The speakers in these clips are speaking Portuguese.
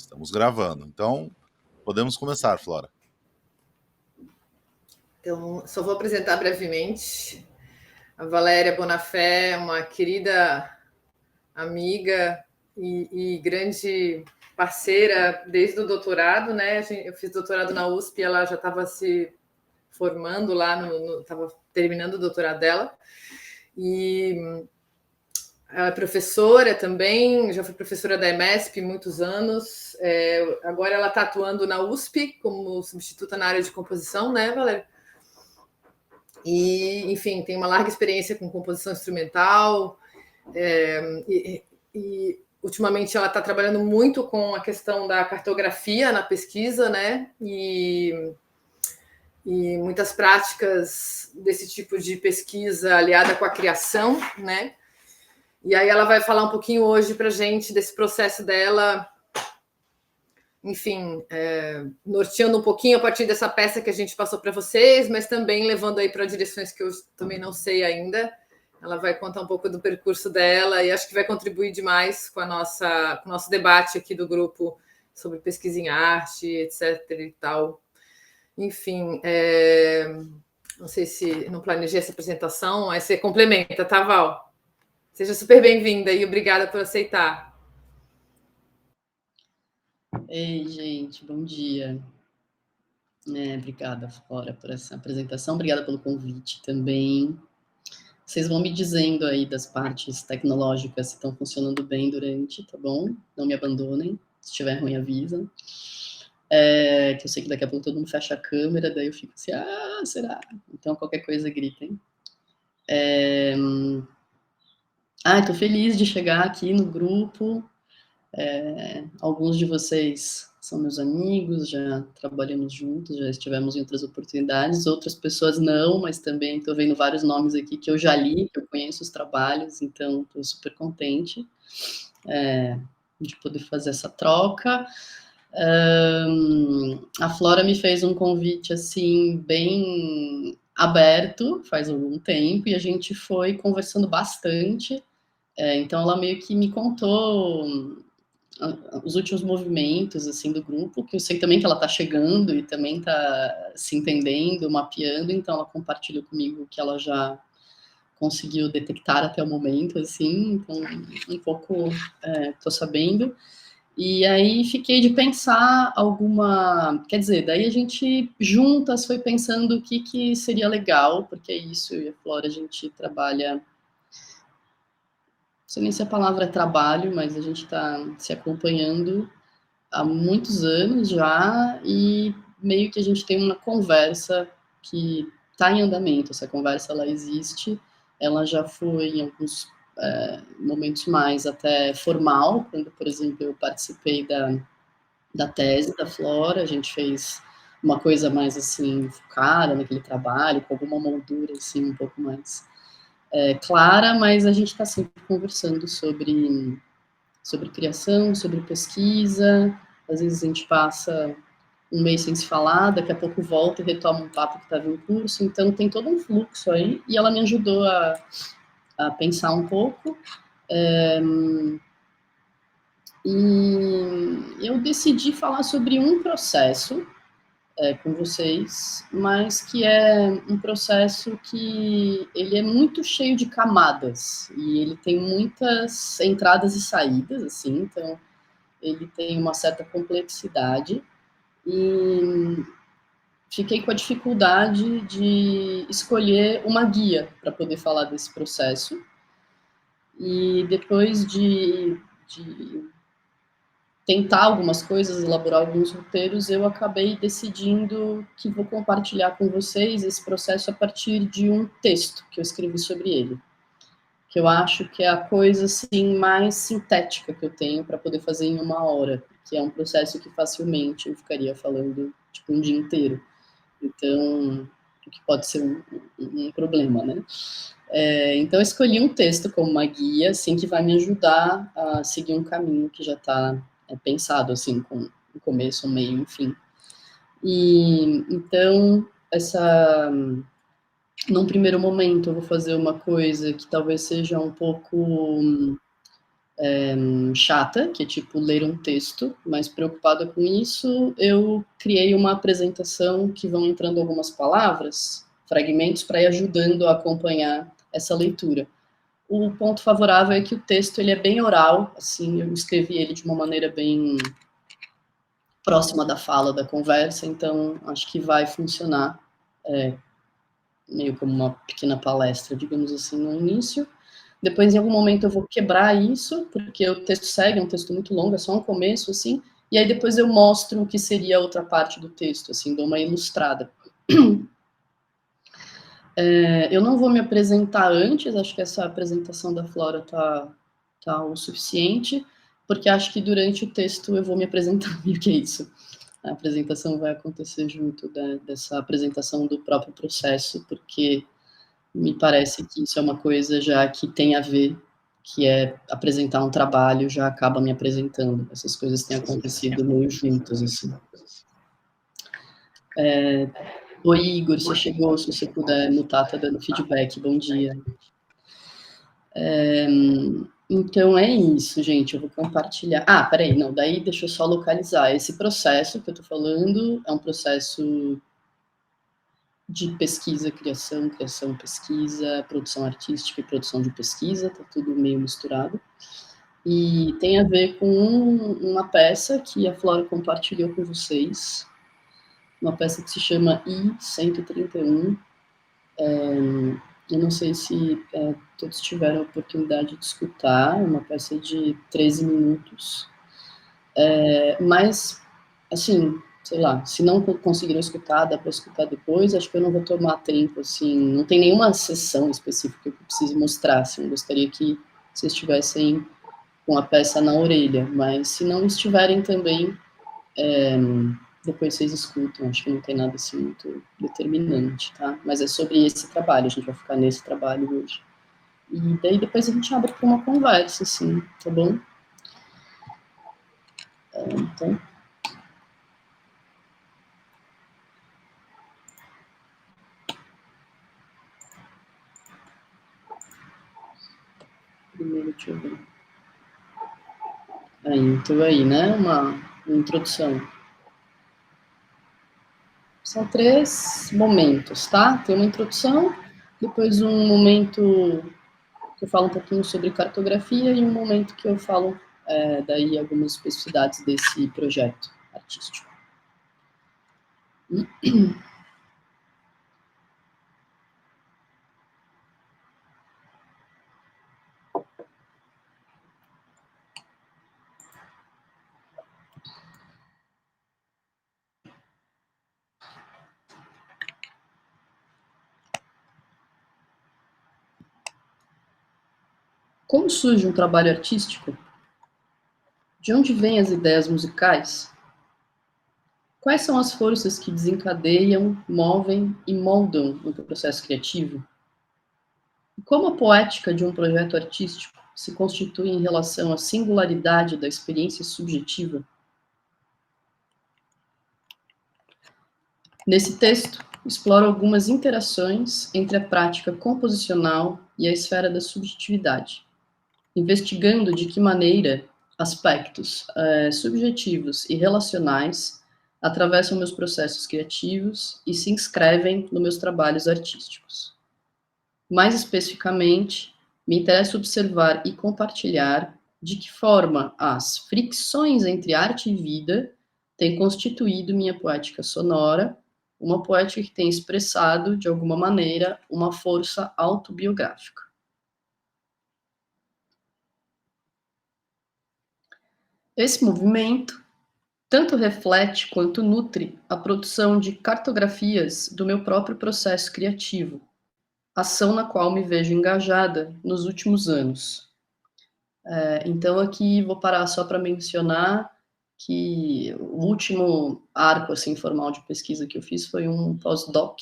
Estamos gravando. Então, podemos começar, Flora. Então, só vou apresentar brevemente. A Valéria Bonafé, uma querida amiga e grande parceira desde o doutorado, né? Eu fiz doutorado na USP, ela já estava se formando lá, estava terminando o doutorado dela. E ela é professora também, já foi professora da EMESP muitos anos. Agora ela está atuando na USP como substituta na área de composição, né, Valéria? E, enfim, tem uma larga experiência com composição instrumental. E ultimamente ela está trabalhando muito com a questão da cartografia na pesquisa, né? E muitas práticas desse tipo de pesquisa aliada com a criação, né? E aí ela vai falar um pouquinho hoje para a gente desse processo dela, enfim, norteando um pouquinho a partir dessa peça que a gente passou para vocês, mas também levando aí para direções que eu também não sei ainda. Ela vai contar um pouco do percurso dela e acho que vai contribuir demais com o nosso debate aqui do grupo sobre pesquisa em arte, etc. e tal. Enfim, não sei se não planejei essa apresentação, mas você complementa, tá, Val? Seja super bem-vinda e obrigada por aceitar. Ei, gente, bom dia. Obrigada, Flora, por essa apresentação. Obrigada pelo convite também. Vocês vão me dizendo aí das partes tecnológicas se estão funcionando bem durante, tá bom? Não me abandonem. Se estiver ruim, avisa. Que eu sei que daqui a pouco todo mundo fecha a câmera, daí eu fico assim, será? Então, qualquer coisa, gritem. Tô feliz de chegar aqui no grupo. Alguns de vocês são meus amigos, já trabalhamos juntos, já estivemos em outras oportunidades, outras pessoas não, mas também estou vendo vários nomes aqui que eu já li, que eu conheço os trabalhos, então estou super contente de poder fazer essa troca. A Flora me fez um convite assim bem aberto faz algum tempo e a gente foi conversando bastante. Então ela meio que me contou os últimos movimentos assim do grupo, que eu sei também que ela está chegando e também está se entendendo, mapeando, então ela compartilhou comigo que ela já conseguiu detectar até o momento, assim, então um pouco estou sabendo. E aí fiquei de pensar quer dizer, daí a gente juntas foi pensando o que seria legal, porque é isso, eu e a Flora, a gente trabalha, não sei nem se a palavra é trabalho, mas a gente está se acompanhando há muitos anos já, e meio que a gente tem uma conversa que está em andamento, essa conversa ela existe, ela já foi em alguns momentos mais até formal, quando, por exemplo, eu participei da tese da Flora, a gente fez uma coisa mais assim, focada naquele trabalho, com alguma moldura assim, um pouco mais clara, mas a gente está sempre conversando sobre criação, sobre pesquisa, às vezes a gente passa um mês sem se falar, daqui a pouco volta e retoma um papo que estava em curso, então tem todo um fluxo aí, e ela me ajudou a pensar um pouco, e eu decidi falar sobre um processo com vocês, mas que é um processo que ele é muito cheio de camadas, e ele tem muitas entradas e saídas, assim, então ele tem uma certa complexidade, e fiquei com a dificuldade de escolher uma guia para poder falar desse processo, e depois de tentar algumas coisas, elaborar alguns roteiros, eu acabei decidindo que vou compartilhar com vocês esse processo a partir de um texto que eu escrevi sobre ele, que eu acho que é a coisa assim mais sintética que eu tenho para poder fazer em uma hora, que é um processo que facilmente eu ficaria falando tipo um dia inteiro, então o que pode ser um problema, né? Então eu escolhi um texto como uma guia, assim, que vai me ajudar a seguir um caminho que já está pensado, assim, com um começo, um meio, enfim. E então num primeiro momento eu vou fazer uma coisa que talvez seja um pouco chata, que é tipo ler um texto, mas preocupada com isso, eu criei uma apresentação que vão entrando algumas palavras, fragmentos, para ir ajudando a acompanhar essa leitura. O ponto favorável é que o texto ele é bem oral, assim, eu escrevi ele de uma maneira bem próxima da fala, da conversa, então acho que vai funcionar meio como uma pequena palestra, digamos assim, no início. Depois, em algum momento, eu vou quebrar isso, porque o texto segue, é um texto muito longo, é só um começo, assim, e aí depois eu mostro o que seria a outra parte do texto, assim, dou uma ilustrada. Eu não vou me apresentar antes, acho que essa apresentação da Flora tá o suficiente, porque acho que durante o texto eu vou me apresentar, meio que é isso. A apresentação vai acontecer junto dessa apresentação do próprio processo, porque me parece que isso é uma coisa já que tem a ver, que é apresentar um trabalho, já acaba me apresentando. Essas coisas têm acontecido meio juntas, assim. Oi, Igor, você chegou, se você puder mutar, tá dando feedback, bom dia. Então é isso, gente, eu vou compartilhar. Peraí, não, daí deixa eu só localizar. Esse processo que eu tô falando é um processo de pesquisa, criação, pesquisa, produção artística e produção de pesquisa, tá tudo meio misturado. E tem a ver com uma peça que a Flora compartilhou com vocês, uma peça que se chama I-131. Eu não sei se todos tiveram a oportunidade de escutar, uma peça de 13 minutos. Mas, assim, sei lá, se não conseguiram escutar, dá para escutar depois, acho que eu não vou tomar tempo, assim, não tem nenhuma sessão específica que eu precise mostrar, assim, eu gostaria que vocês estivessem com a peça na orelha, mas se não estiverem também, depois vocês escutam, acho que não tem nada assim muito determinante, tá? Mas é sobre esse trabalho, a gente vai ficar nesse trabalho hoje. E daí depois a gente abre para uma conversa, assim, tá bom? Então... Primeiro, deixa eu ver. Então aí, né, uma introdução. São 3 momentos, tá? Tem uma introdução, depois um momento que eu falo um pouquinho sobre cartografia e um momento que eu falo daí algumas especificidades desse projeto artístico. Como surge um trabalho artístico? De onde vêm as ideias musicais? Quais são as forças que desencadeiam, movem e moldam o processo criativo? E como a poética de um projeto artístico se constitui em relação à singularidade da experiência subjetiva? Nesse texto, exploro algumas interações entre a prática composicional e a esfera da subjetividade, investigando de que maneira aspectos subjetivos e relacionais atravessam meus processos criativos e se inscrevem nos meus trabalhos artísticos. Mais especificamente, me interessa observar e compartilhar de que forma as fricções entre arte e vida têm constituído minha poética sonora, uma poética que tem expressado, de alguma maneira, uma força autobiográfica. Esse movimento tanto reflete quanto nutre a produção de cartografias do meu próprio processo criativo, ação na qual me vejo engajada nos últimos anos. Então, aqui vou parar só para mencionar que o último arco assim, formal de pesquisa que eu fiz foi um pós-doc,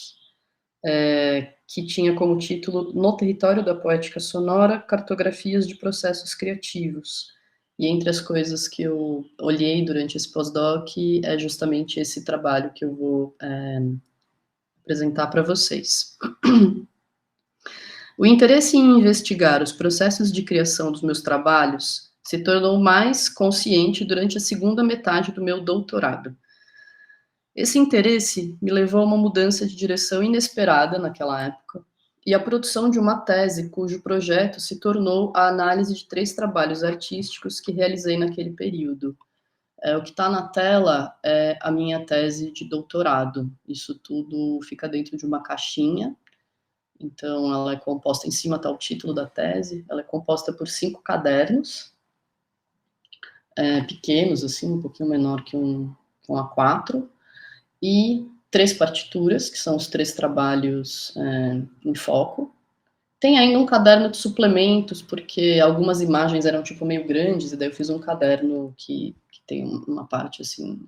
que tinha como título No Território da Poética Sonora, Cartografias de Processos Criativos. E entre as coisas que eu olhei durante esse pós-doc é justamente esse trabalho que eu vou apresentar para vocês. O interesse em investigar os processos de criação dos meus trabalhos se tornou mais consciente durante a segunda metade do meu doutorado. Esse interesse me levou a uma mudança de direção inesperada naquela época, e a produção de uma tese cujo projeto se tornou a análise de 3 trabalhos artísticos que realizei naquele período. O que está na tela é a minha tese de doutorado. Isso tudo fica dentro de uma caixinha, então ela é composta, em cima está o título da tese, ela é composta por 5 cadernos, pequenos, assim, um pouquinho menor que um A4, e 3 partituras, que são os 3 trabalhos em foco. Tem ainda um caderno de suplementos, porque algumas imagens eram tipo meio grandes, e daí eu fiz um caderno que tem uma parte assim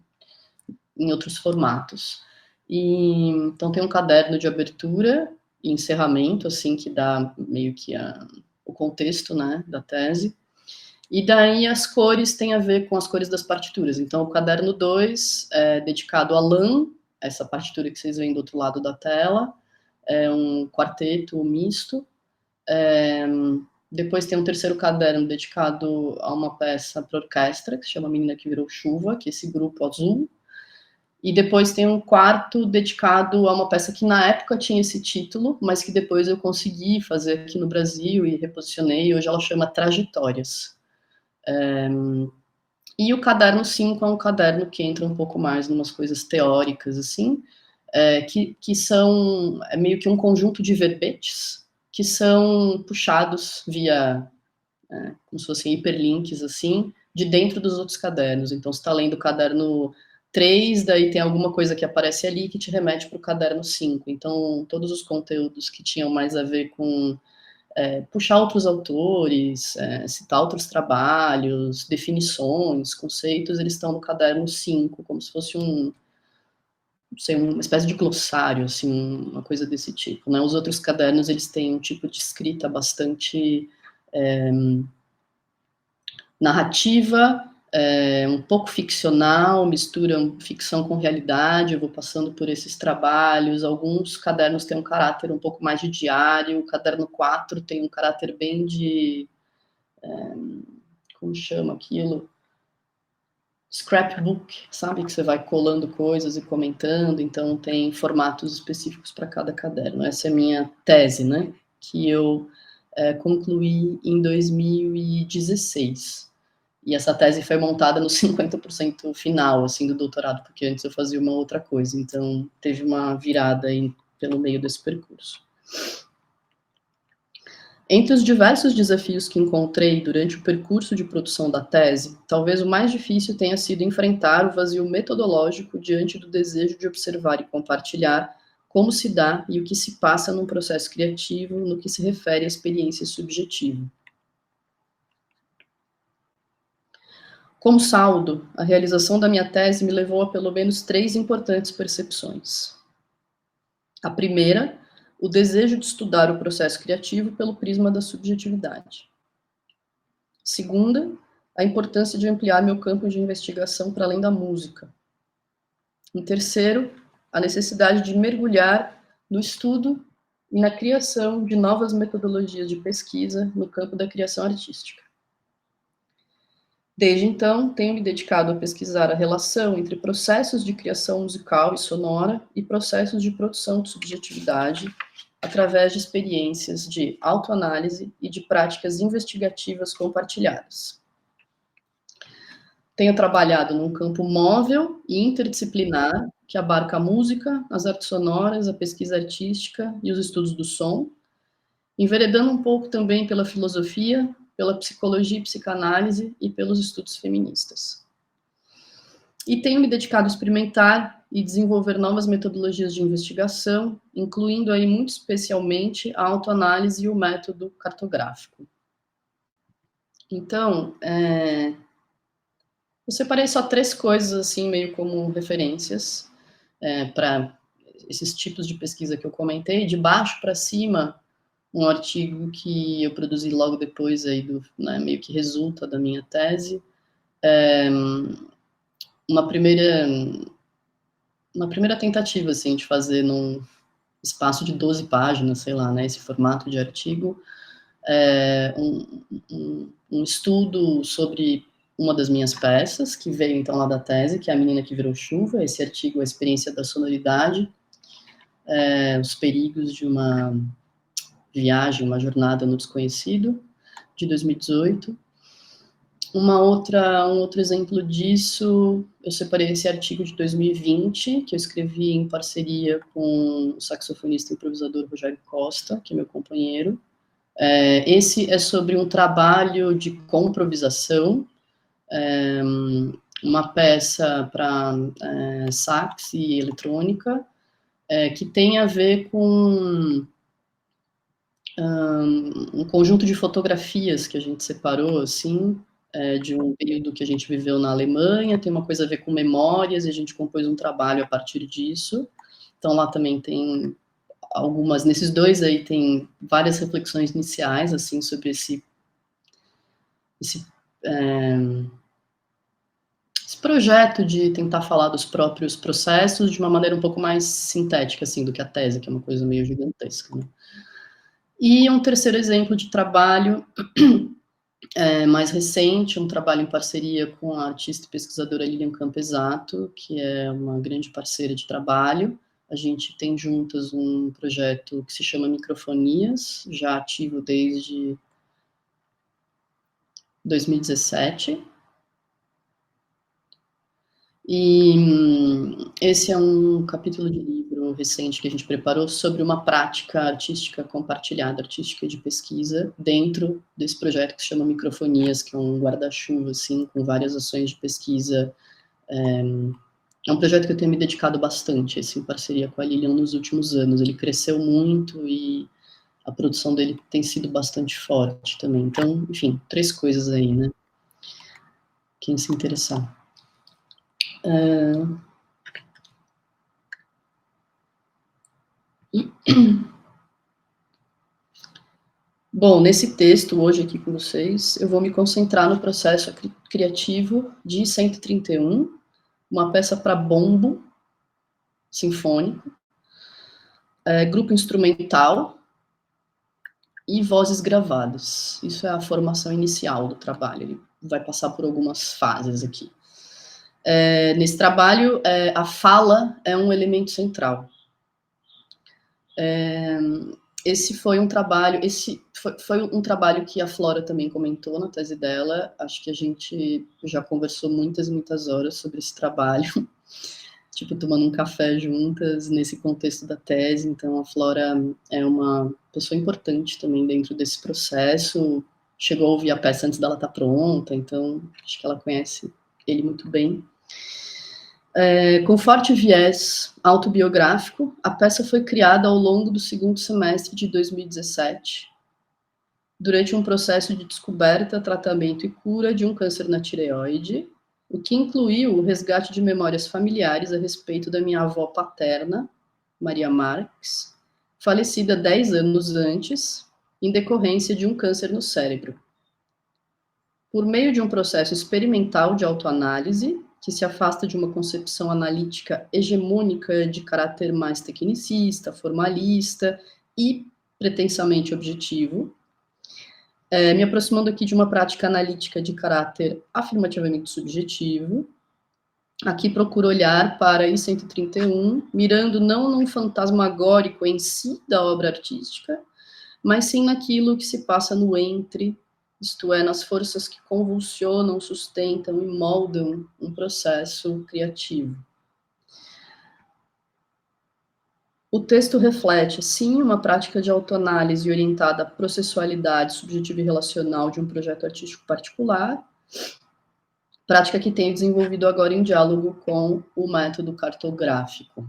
em outros formatos. E então tem um caderno de abertura e encerramento, assim, que dá meio que o contexto, né, da tese. E daí as cores têm a ver com as cores das partituras. Então o caderno 2 é dedicado a lã, essa partitura que vocês veem do outro lado da tela, é um quarteto misto. Depois tem um terceiro caderno dedicado a uma peça para orquestra, que se chama Menina que Virou Chuva, que é esse grupo azul. E depois tem um quarto dedicado a uma peça que na época tinha esse título, mas que depois eu consegui fazer aqui no Brasil e reposicionei, hoje ela chama Trajetórias. E o caderno 5 é um caderno que entra um pouco mais em umas coisas teóricas, assim, que são meio que um conjunto de verbetes que são puxados via, como se fossem hiperlinks, assim, de dentro dos outros cadernos. Então, você está lendo o caderno 3, daí tem alguma coisa que aparece ali que te remete para o caderno 5. Então, todos os conteúdos que tinham mais a ver com puxar outros autores, citar outros trabalhos, definições, conceitos, eles estão no caderno 5, como se fosse não sei, uma espécie de glossário, assim, uma coisa desse tipo, né? Os outros cadernos, eles têm um tipo de escrita bastante narrativa, um pouco ficcional, misturam ficção com realidade. Eu vou passando por esses trabalhos. Alguns cadernos têm um caráter um pouco mais de diário, o caderno 4 tem um caráter bem de... como chama aquilo? Scrapbook, sabe? Que você vai colando coisas e comentando, então tem formatos específicos para cada caderno. Essa é a minha tese, né? Que eu concluí em 2016. E essa tese foi montada no 50% final, assim, do doutorado, porque antes eu fazia uma outra coisa, então teve uma virada aí pelo meio desse percurso. Entre os diversos desafios que encontrei durante o percurso de produção da tese, talvez o mais difícil tenha sido enfrentar o vazio metodológico diante do desejo de observar e compartilhar como se dá e o que se passa num processo criativo no que se refere à experiência subjetiva. Como saldo, a realização da minha tese me levou a pelo menos 3 importantes percepções. A primeira, o desejo de estudar o processo criativo pelo prisma da subjetividade. Segunda, a importância de ampliar meu campo de investigação para além da música. Em terceiro, a necessidade de mergulhar no estudo e na criação de novas metodologias de pesquisa no campo da criação artística. Desde então, tenho me dedicado a pesquisar a relação entre processos de criação musical e sonora e processos de produção de subjetividade através de experiências de autoanálise e de práticas investigativas compartilhadas. Tenho trabalhado num campo móvel e interdisciplinar que abarca a música, as artes sonoras, a pesquisa artística e os estudos do som, enveredando um pouco também pela filosofia, pela psicologia e psicanálise e pelos estudos feministas. E tenho me dedicado a experimentar e desenvolver novas metodologias de investigação, incluindo aí muito especialmente a autoanálise e o método cartográfico. Então, eu separei só 3 coisas, assim, meio como referências para esses tipos de pesquisa que eu comentei. De baixo para cima, um artigo que eu produzi logo depois aí meio que resulta da minha tese, uma primeira tentativa, assim, de fazer num espaço de 12 páginas, sei lá, né, esse formato de artigo, um estudo sobre uma das minhas peças, que veio então lá da tese, que é A Menina que Virou Chuva, esse artigo, A Experiência da Sonoridade, os perigos de uma viagem, uma jornada no desconhecido, de 2018. Um outro exemplo disso, eu separei esse artigo de 2020, que eu escrevi em parceria com o saxofonista e improvisador Rogério Costa, que é meu companheiro. Esse é sobre um trabalho de comprovisação, uma peça para sax e eletrônica, que tem a ver com um conjunto de fotografias que a gente separou, assim, de um período que a gente viveu na Alemanha, tem uma coisa a ver com memórias, e a gente compôs um trabalho a partir disso. Então, lá também tem algumas, nesses dois aí tem várias reflexões iniciais, assim, sobre esse projeto de tentar falar dos próprios processos de uma maneira um pouco mais sintética, assim, do que a tese, que é uma coisa meio gigantesca, né? E um terceiro exemplo de trabalho mais recente, um trabalho em parceria com a artista e pesquisadora Lilian Campesato, que é uma grande parceira de trabalho. A gente tem juntas um projeto que se chama Microfonias, já ativo desde 2017. E esse é um capítulo de livro recente que a gente preparou sobre uma prática artística compartilhada, artística de pesquisa, dentro desse projeto que se chama Microfonias, que é um guarda-chuva, assim, com várias ações de pesquisa. É um projeto que eu tenho me dedicado bastante, assim, em parceria com a Lilian nos últimos anos. Ele cresceu muito e a produção dele tem sido bastante forte também. Então, enfim, 3 coisas aí, né? Quem se interessar. Bom, nesse texto, hoje aqui com vocês, eu vou me concentrar no processo criativo de 131, uma peça para bombo sinfônico, grupo instrumental e vozes gravadas. Isso é a formação inicial do trabalho, ele vai passar por algumas fases aqui. Nesse trabalho, a fala é um elemento central. Esse foi um trabalho que a Flora também comentou na tese dela. Acho que a gente já conversou muitas e muitas horas sobre esse trabalho, tipo, tomando um café juntas nesse contexto da tese. Então, a Flora é uma pessoa importante também dentro desse processo. Chegou a ouvir a peça antes dela estar pronta, então acho que ela conhece ele muito bem. Com forte viés autobiográfico, a peça foi criada ao longo do segundo semestre de 2017, durante um processo de descoberta, tratamento e cura de um câncer na tireoide, o que incluiu o resgate de memórias familiares a respeito da minha avó paterna, Maria Marques, falecida 10 anos antes, em decorrência de um câncer no cérebro. Por meio de um processo experimental de autoanálise, que se afasta de uma concepção analítica hegemônica de caráter mais tecnicista, formalista e pretensamente objetivo, me aproximando aqui de uma prática analítica de caráter afirmativamente subjetivo. Aqui procuro olhar para I-131, mirando não num fantasmagórico em si da obra artística, mas sim naquilo que se passa no entre, isto é, nas forças que convulsionam, sustentam e moldam um processo criativo. O texto reflete, sim, uma prática de autoanálise orientada à processualidade subjetiva e relacional de um projeto artístico particular, prática que tenho desenvolvido agora em diálogo com o método cartográfico.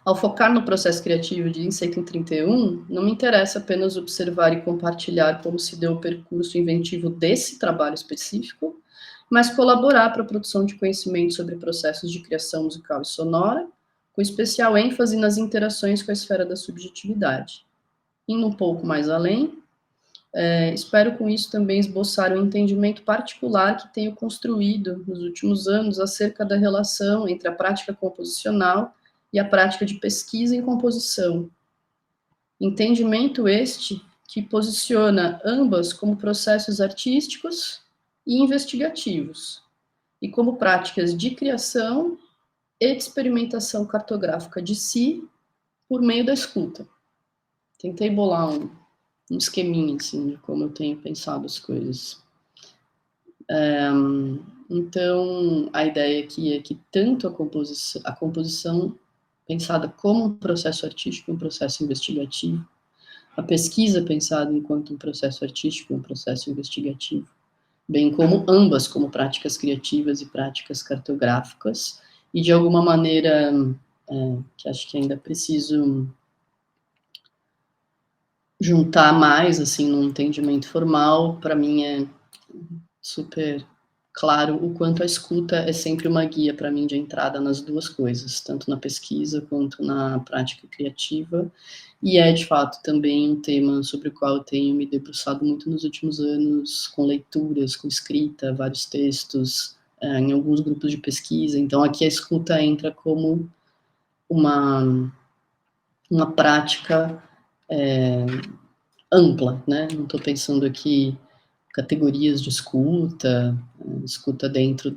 Ao focar no processo criativo de I-131, não me interessa apenas observar e compartilhar como se deu o percurso inventivo desse trabalho específico, mas colaborar para a produção de conhecimento sobre processos de criação musical e sonora, com especial ênfase nas interações com a esfera da subjetividade. Indo um pouco mais além, espero com isso também esboçar um entendimento particular que tenho construído nos últimos anos acerca da relação entre a prática composicional e a prática de pesquisa em composição. Entendimento este que posiciona ambas como processos artísticos e investigativos, e como práticas de criação e de experimentação cartográfica de si por meio da escuta. Tentei bolar um esqueminha, assim, de como eu tenho pensado as coisas. Então, a ideia aqui é que tanto a composição pensada como um processo artístico, um processo investigativo, a pesquisa pensada enquanto um processo artístico, um processo investigativo, bem como ambas como práticas criativas e práticas cartográficas, e de alguma maneira, que acho que ainda preciso juntar mais, assim, num entendimento formal, para mim é super claro o quanto a escuta é sempre uma guia para mim de entrada nas duas coisas, tanto na pesquisa quanto na prática criativa, e é, de fato, também um tema sobre o qual eu tenho me debruçado muito nos últimos anos, com leituras, com escrita, vários textos, em alguns grupos de pesquisa. Então, aqui a escuta entra como uma prática ampla, né? Não estou pensando aqui categorias de escuta dentro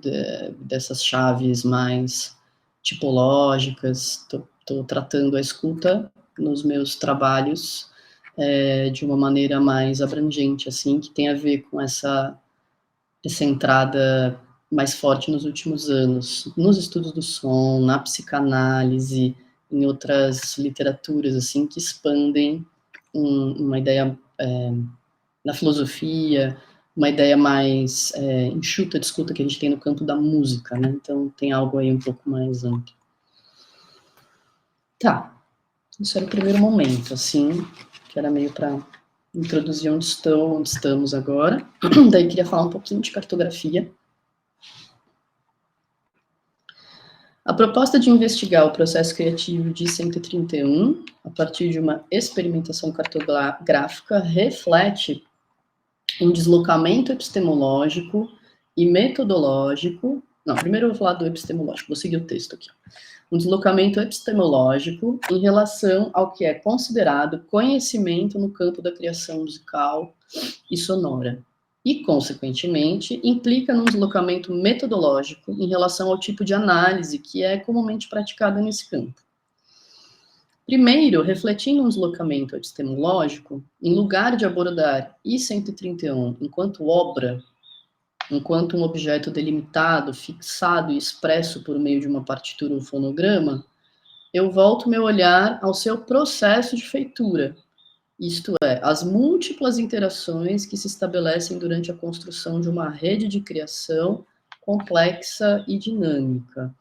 dessas chaves mais tipológicas. Estou tratando a escuta nos meus trabalhos de uma maneira mais abrangente, assim, que tem a ver com essa entrada mais forte nos últimos anos, nos estudos do som, na psicanálise, em outras literaturas, assim, que expandem uma ideia na filosofia, uma ideia mais enxuta de escuta que a gente tem no campo da música, né? Então tem algo aí um pouco mais amplo. Tá, isso era o primeiro momento, assim, que era meio para introduzir onde estamos agora. Daí queria falar um pouquinho de cartografia. A proposta de investigar o processo criativo de 131, a partir de uma experimentação cartográfica, reflete um deslocamento epistemológico e metodológico. Não, primeiro eu vou falar do epistemológico, vou seguir o texto aqui. Um deslocamento epistemológico em relação ao que é considerado conhecimento no campo da criação musical e sonora. E, consequentemente, implica num deslocamento metodológico em relação ao tipo de análise que é comumente praticada nesse campo. Primeiro, refletindo um deslocamento epistemológico, em lugar de abordar I-131 enquanto obra, enquanto um objeto delimitado, fixado e expresso por meio de uma partitura ou fonograma, eu volto meu olhar ao seu processo de feitura, isto é, as múltiplas interações que se estabelecem durante a construção de uma rede de criação complexa e dinâmica.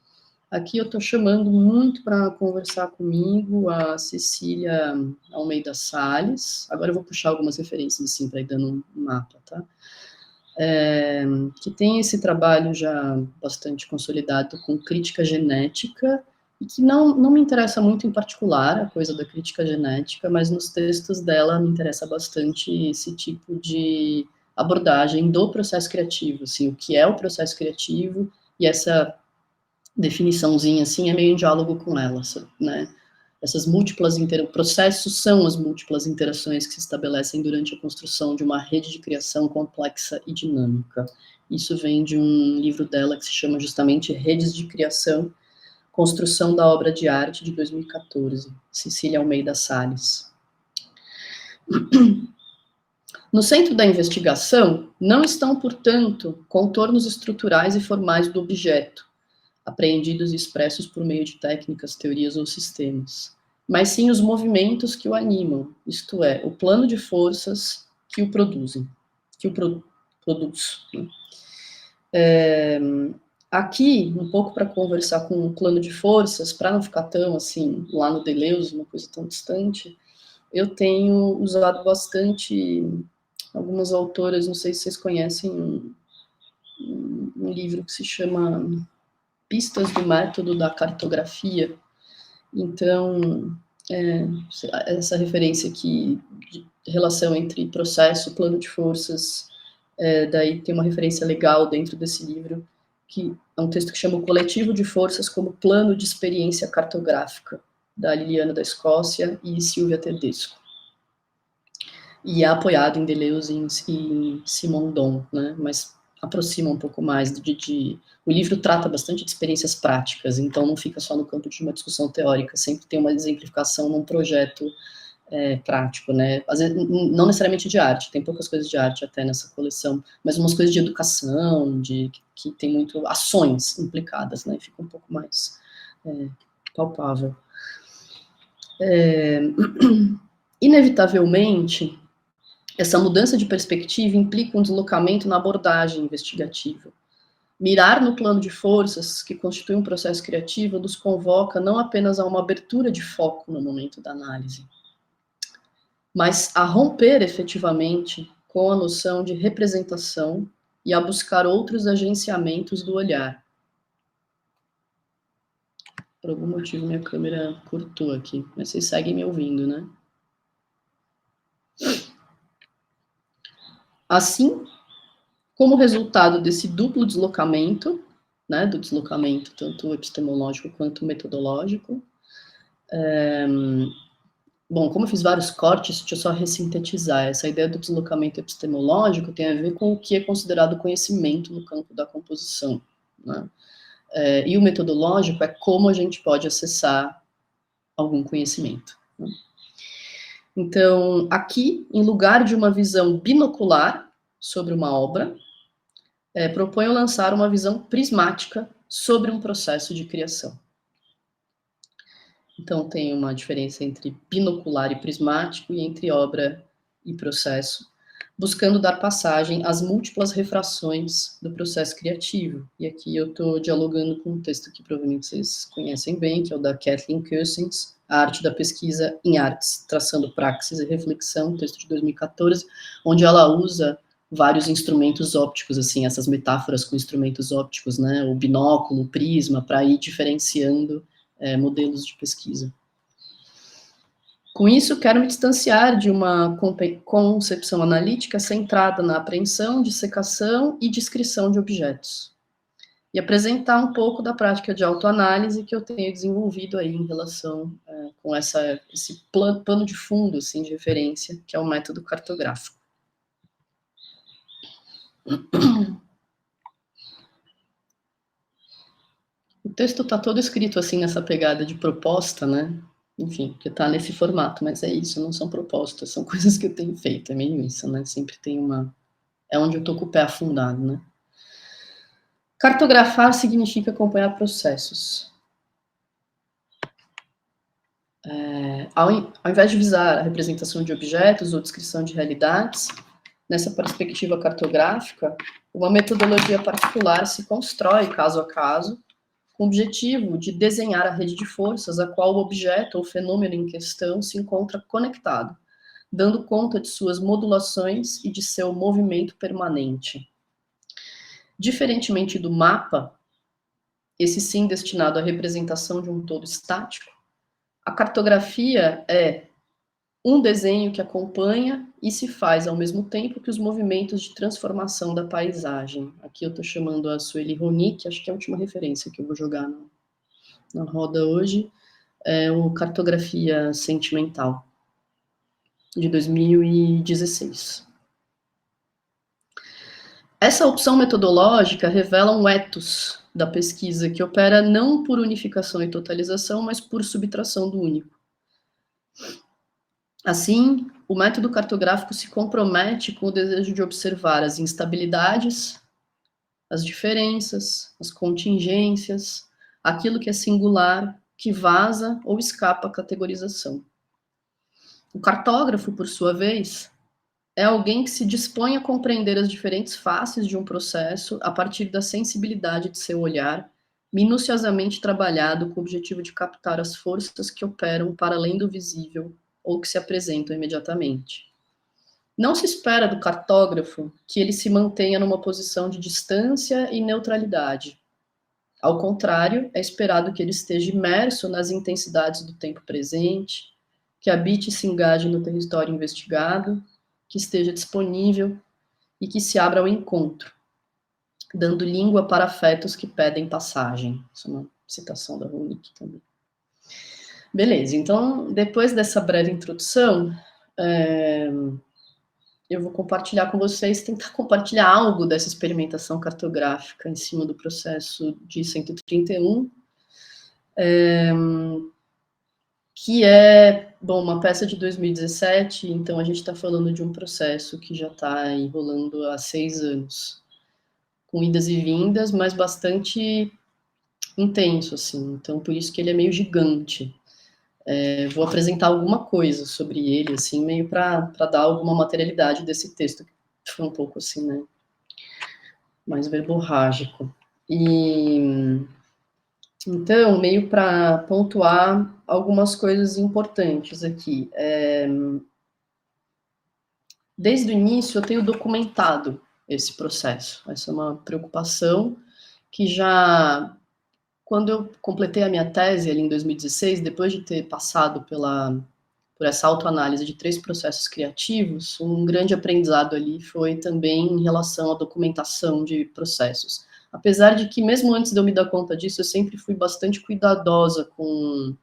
Aqui eu estou chamando muito para conversar comigo a Cecília Almeida Salles. Agora eu vou puxar algumas referências assim para ir dando um mapa, tá? Que tem esse trabalho já bastante consolidado com crítica genética e que não me interessa muito em particular a coisa da crítica genética, mas nos textos dela me interessa bastante esse tipo de abordagem do processo criativo, assim, o que é o processo criativo, e essa definiçãozinha, assim, é meio em diálogo com ela, né? Essas múltiplas processos são as múltiplas interações que se estabelecem durante a construção de uma rede de criação complexa e dinâmica. Isso vem de um livro dela que se chama justamente Redes de Criação, Construção da Obra de Arte, de 2014, Cecília Almeida Salles. No centro da investigação não estão, portanto, contornos estruturais e formais do objeto, apreendidos e expressos por meio de técnicas, teorias ou sistemas, mas sim os movimentos que o animam, isto é, o plano de forças que o produzem, que o produz. Aqui, um pouco para conversar com o plano de forças, para não ficar tão assim, lá no Deleuze, uma coisa tão distante, eu tenho usado bastante algumas autoras, não sei se vocês conhecem um livro que se chama Pistas do Método da Cartografia. Então, essa referência aqui de relação entre processo, plano de forças, daí tem uma referência legal dentro desse livro, que é um texto que chama O Coletivo de Forças como Plano de Experiência Cartográfica, da Liliana da Escócia e Silvia Tedesco. E é apoiado em Deleuze e em Simondon, né? Mas aproxima um pouco mais O livro trata bastante de experiências práticas, então não fica só no campo de uma discussão teórica, sempre tem uma exemplificação num projeto prático, né? Às vezes, não necessariamente de arte, tem poucas coisas de arte até nessa coleção, mas umas coisas de educação, que tem muito ações implicadas, né? Fica um pouco mais palpável. Inevitavelmente, essa mudança de perspectiva implica um deslocamento na abordagem investigativa. Mirar no plano de forças que constitui um processo criativo nos convoca não apenas a uma abertura de foco no momento da análise, mas a romper efetivamente com a noção de representação e a buscar outros agenciamentos do olhar. Por algum motivo minha câmera cortou aqui, mas vocês seguem me ouvindo, né? Assim, como resultado desse duplo deslocamento, né, do deslocamento tanto epistemológico quanto metodológico, bom, como eu fiz vários cortes, deixa eu só ressintetizar. Essa ideia do deslocamento epistemológico tem a ver com o que é considerado conhecimento no campo da composição, né? E o metodológico é como a gente pode acessar algum conhecimento, né? Então, aqui, em lugar de uma visão binocular sobre uma obra, proponho lançar uma visão prismática sobre um processo de criação. Então, tem uma diferença entre binocular e prismático e entre obra e processo, buscando dar passagem às múltiplas refrações do processo criativo. E aqui eu estou dialogando com um texto que provavelmente vocês conhecem bem, que é o da Kathleen Cousins, A Arte da Pesquisa em Artes, Traçando Praxis e Reflexão, um texto de 2014, onde ela usa vários instrumentos ópticos, assim, essas metáforas com instrumentos ópticos, né, o binóculo, o prisma, para ir diferenciando modelos de pesquisa. Com isso, quero me distanciar de uma concepção analítica centrada na apreensão, dissecação e descrição de objetos, e apresentar um pouco da prática de autoanálise que eu tenho desenvolvido aí em relação com esse plano de fundo, assim, de referência, que é o método cartográfico. O texto está todo escrito assim nessa pegada de proposta, né? Enfim, que está nesse formato, mas é isso, não são propostas, são coisas que eu tenho feito, é meio isso, né? Sempre tem uma... É onde eu estou com o pé afundado, né? Cartografar significa acompanhar processos. Ao invés de visar a representação de objetos ou descrição de realidades, nessa perspectiva cartográfica, uma metodologia particular se constrói caso a caso, com o objetivo de desenhar a rede de forças a qual o objeto ou fenômeno em questão se encontra conectado, dando conta de suas modulações e de seu movimento permanente. Diferentemente do mapa, esse sim destinado à representação de um todo estático, a cartografia é um desenho que acompanha e se faz ao mesmo tempo que os movimentos de transformação da paisagem. Aqui eu estou chamando a Sueli Roni, que acho que é a última referência que eu vou jogar na roda hoje, é o Cartografia Sentimental, de 2016. Essa opção metodológica revela um ethos da pesquisa que opera não por unificação e totalização, mas por subtração do único. Assim, o método cartográfico se compromete com o desejo de observar as instabilidades, as diferenças, as contingências, aquilo que é singular, que vaza ou escapa à categorização. O cartógrafo, por sua vez, é alguém que se dispõe a compreender as diferentes faces de um processo a partir da sensibilidade de seu olhar, minuciosamente trabalhado com o objetivo de captar as forças que operam para além do visível ou que se apresentam imediatamente. Não se espera do cartógrafo que ele se mantenha numa posição de distância e neutralidade. Ao contrário, é esperado que ele esteja imerso nas intensidades do tempo presente, que habite e se engaje no território investigado, que esteja disponível e que se abra ao encontro. dando língua para afetos que pedem passagem. Isso é uma citação da Ronick também. Beleza, então, depois dessa breve introdução, eu vou compartilhar com vocês, tentar compartilhar algo dessa experimentação cartográfica em cima do processo de 131, que é, bom, uma peça de 2017, então a gente está falando de um processo que já está enrolando há 6 anos, com idas e vindas, mas bastante intenso, assim, então por isso que ele é meio gigante. Vou apresentar alguma coisa sobre ele, assim, meio para dar alguma materialidade desse texto, que foi um pouco assim, né, mais verborrágico. E então, meio para pontuar algumas coisas importantes aqui. Desde o início eu tenho documentado esse processo. Essa é uma preocupação que já, quando eu completei a minha tese ali em 2016, depois de ter passado por essa autoanálise de 3 processos criativos, um grande aprendizado ali foi também em relação à documentação de processos. Apesar de que, mesmo antes de eu me dar conta disso, eu sempre fui bastante cuidadosa com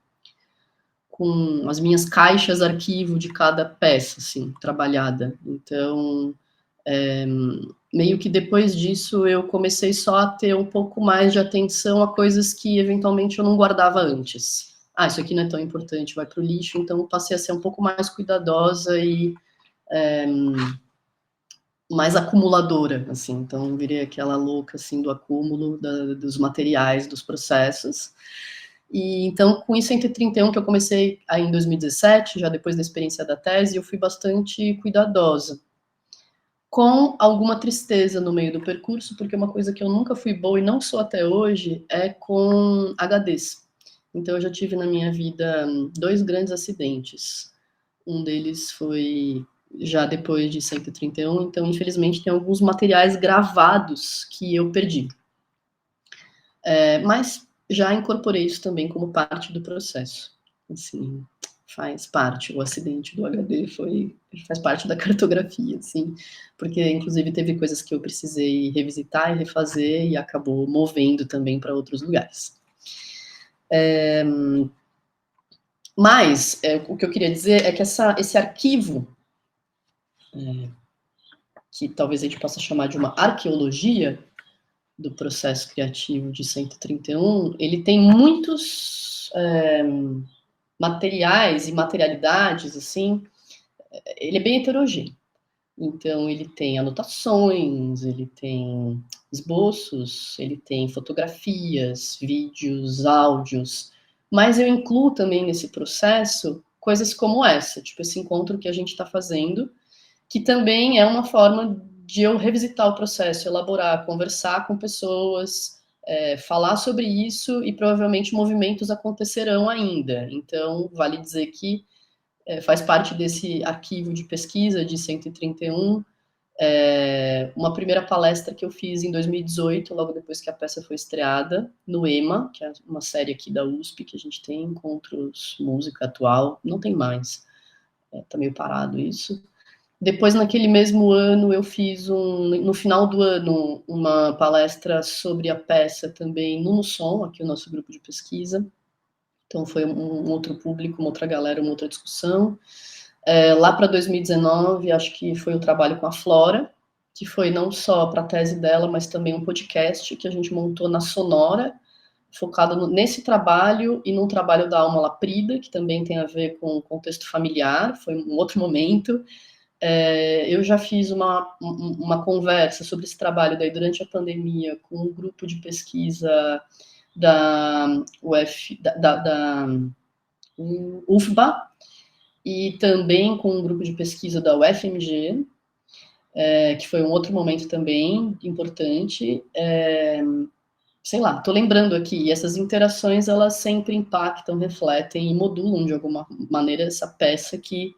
as minhas caixas arquivo de cada peça, assim, trabalhada. Então, meio que depois disso eu comecei só a ter um pouco mais de atenção a coisas que eventualmente eu não guardava antes. Ah, isso aqui não é tão importante, vai para o lixo, então eu passei a ser um pouco mais cuidadosa e mais acumuladora, assim, então virei aquela louca, assim, do acúmulo dos materiais, dos processos. E então, com isso, 131, que eu comecei aí em 2017, já depois da experiência da tese, eu fui bastante cuidadosa, com alguma tristeza no meio do percurso, porque uma coisa que eu nunca fui boa e não sou até hoje é com HDs. Então, eu já tive na minha vida 2 grandes acidentes. Um deles foi já depois de 131, então, infelizmente, tem alguns materiais gravados que eu perdi. Mas já incorporei isso também como parte do processo. Assim, faz parte, o acidente do HD faz parte da cartografia, assim, porque inclusive teve coisas que eu precisei revisitar e refazer e acabou movendo também para outros lugares. Mas o que eu queria dizer é que esse arquivo, que talvez a gente possa chamar de uma arqueologia do processo criativo de 131, ele tem muitos materiais e materialidades, assim, ele é bem heterogêneo. Então, ele tem anotações, ele tem esboços, ele tem fotografias, vídeos, áudios, mas eu incluo também nesse processo coisas como essa, tipo esse encontro que a gente está fazendo, que também é uma forma de eu revisitar o processo, elaborar, conversar com pessoas, falar sobre isso, e provavelmente movimentos acontecerão ainda. Então, vale dizer que faz parte desse arquivo de pesquisa de 131, uma primeira palestra que eu fiz em 2018, logo depois que a peça foi estreada, no EMA, que é uma série aqui da USP, que a gente tem encontros, música atual, não tem mais, tá meio parado isso. Depois, naquele mesmo ano, eu fiz, no final do ano, uma palestra sobre a peça também no Som, aqui o nosso grupo de pesquisa. Então, foi um outro público, uma outra galera, uma outra discussão. Lá para 2019, acho que foi o trabalho com a Flora, que foi não só para a tese dela, mas também um podcast que a gente montou na Sonora, focado nesse trabalho e num trabalho da Alma Laprida, que também tem a ver com o contexto familiar, foi um outro momento. Eu já fiz uma conversa sobre esse trabalho daí durante a pandemia com um grupo de pesquisa da UFBA e também com um grupo de pesquisa da UFMG, que foi um outro momento também importante. Sei lá, tô lembrando aqui, essas interações, elas sempre impactam, refletem e modulam de alguma maneira essa peça que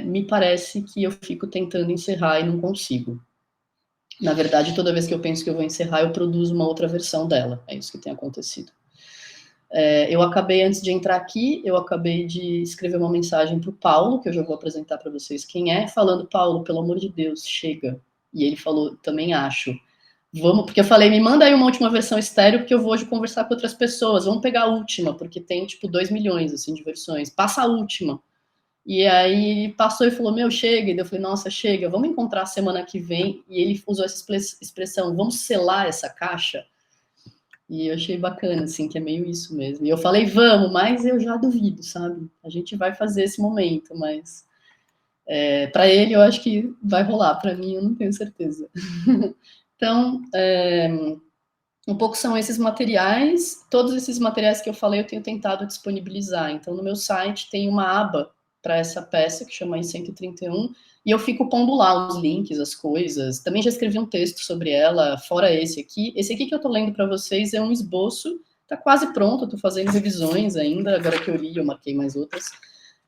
me parece que eu fico tentando encerrar e não consigo. Na verdade, toda vez que eu penso que eu vou encerrar, eu produzo uma outra versão dela. É isso que tem acontecido. Eu acabei, antes de entrar aqui, eu acabei de escrever uma mensagem para o Paulo, que eu já vou apresentar para vocês quem é, falando: Paulo, pelo amor de Deus, chega. E ele falou: também acho. vamos, porque eu falei, me manda aí uma última versão estéreo, porque eu vou hoje conversar com outras pessoas, vamos pegar a última, porque tem, tipo, 2 milhões, assim, de versões, passa a última. E aí ele passou e falou, meu, chega, e eu falei, nossa, chega, vamos encontrar semana que vem, e ele usou essa expressão, vamos selar essa caixa, e eu achei bacana, assim, que é meio isso mesmo. E eu falei, vamos, mas eu já duvido, sabe? A gente vai fazer esse momento, mas para ele eu acho que vai rolar, para mim eu não tenho certeza. Então, um pouco são esses materiais, todos esses materiais que eu falei eu tenho tentado disponibilizar. Então, no meu site tem uma aba para essa peça que chama em 131, e eu fico pondo lá os links, as coisas. Também já escrevi um texto sobre ela, fora esse aqui. Esse aqui que eu estou lendo para vocês é um esboço, está quase pronto, estou fazendo revisões ainda, agora que eu li, eu marquei mais outras.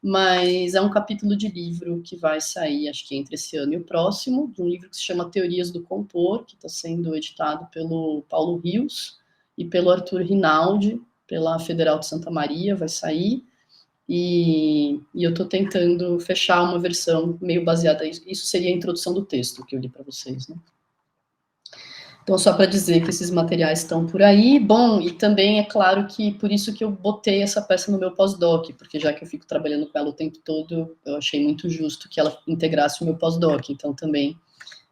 Mas é um capítulo de livro que vai sair, acho que entre esse ano e o próximo, de um livro que se chama Teorias do Compor, que está sendo editado pelo Paulo Rios e pelo Arthur Rinaldi, pela Federal de Santa Maria, vai sair. E eu estou tentando fechar uma versão meio baseada nisso. Isso seria a introdução do texto que eu li para vocês, né? Então, só para dizer que esses materiais estão por aí. Bom, e também é claro que por isso que eu botei essa peça no meu pós-doc, porque já que eu fico trabalhando com ela o tempo todo, eu achei muito justo que ela integrasse o meu pós-doc. Então, também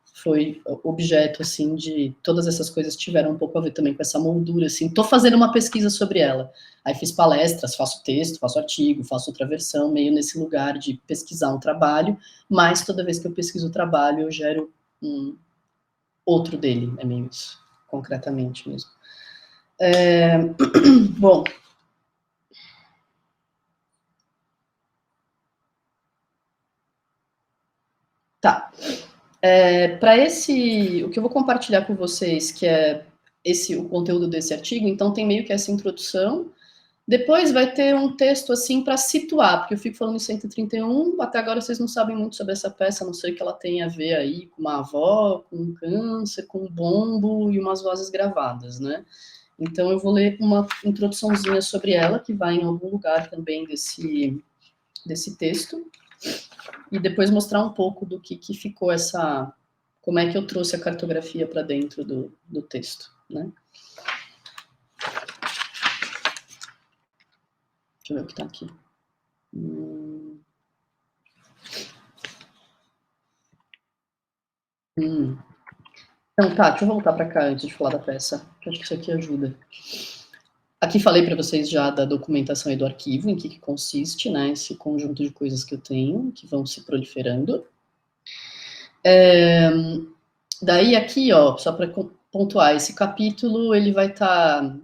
foi objeto, assim, de... Todas essas coisas tiveram um pouco a ver também com essa moldura, assim. Estou fazendo uma pesquisa sobre ela. Aí fiz palestras, faço texto, faço artigo, faço outra versão, meio nesse lugar de pesquisar um trabalho, mas toda vez que eu pesquiso o trabalho, eu gero outro dele, é meio isso, concretamente mesmo. Bom. Tá. Para esse, o que eu vou compartilhar com vocês, que é o conteúdo desse artigo, então tem meio que essa introdução. Depois vai ter um texto assim para situar, porque eu fico falando em 131, até agora vocês não sabem muito sobre essa peça, a não sei que ela tem a ver aí com uma avó, com um câncer, com um bombo e umas vozes gravadas, né? Então eu vou ler uma introduçãozinha sobre ela, que vai em algum lugar também desse texto, e depois mostrar um pouco do que ficou essa... Como é que eu trouxe a cartografia para dentro do texto, né? Deixa eu ver o que está aqui. Então, tá, deixa eu voltar para cá antes de falar da peça, que acho que isso aqui ajuda. Aqui falei para vocês já da documentação e do arquivo, em que consiste, né, esse conjunto de coisas que eu tenho, que vão se proliferando. Daí aqui, ó, só para pontuar, esse capítulo, ele vai estar,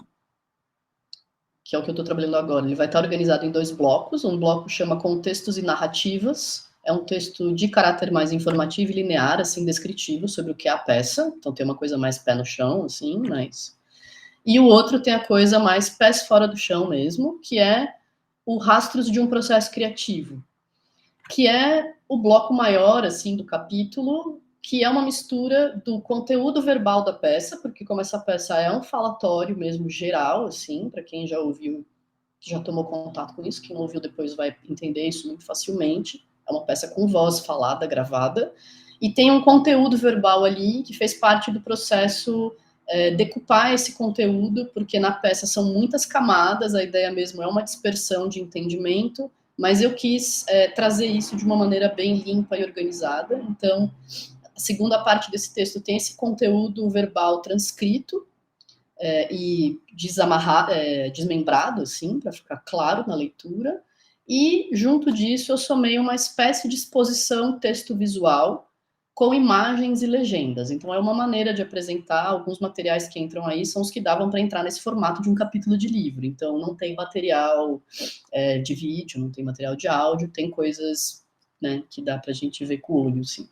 que é o que eu estou trabalhando agora, ele vai estar organizado em 2 blocos, um bloco chama Contextos e Narrativas, é um texto de caráter mais informativo e linear, assim, descritivo sobre o que é a peça, então tem uma coisa mais pé no chão, assim, mas... E o outro tem a coisa mais pés fora do chão mesmo, que é o Rastros de um Processo Criativo, que é o bloco maior, assim, do capítulo, que é uma mistura do conteúdo verbal da peça, porque como essa peça é um falatório mesmo geral, assim, para quem já ouviu, já tomou contato com isso, quem não ouviu depois vai entender isso muito facilmente, é uma peça com voz falada, gravada, e tem um conteúdo verbal ali que fez parte do processo decupar esse conteúdo, porque na peça são muitas camadas, a ideia mesmo é uma dispersão de entendimento, mas eu quis trazer isso de uma maneira bem limpa e organizada. Então, a segunda parte desse texto tem esse conteúdo verbal transcrito e desmembrado, assim, para ficar claro na leitura. E, junto disso, eu somei uma espécie de exposição texto-visual com imagens e legendas. Então, é uma maneira de apresentar alguns materiais que entram aí, são os que davam para entrar nesse formato de um capítulo de livro. Então, não tem material de vídeo, não tem material de áudio, tem coisas, né, que dá para a gente ver com o olho, assim.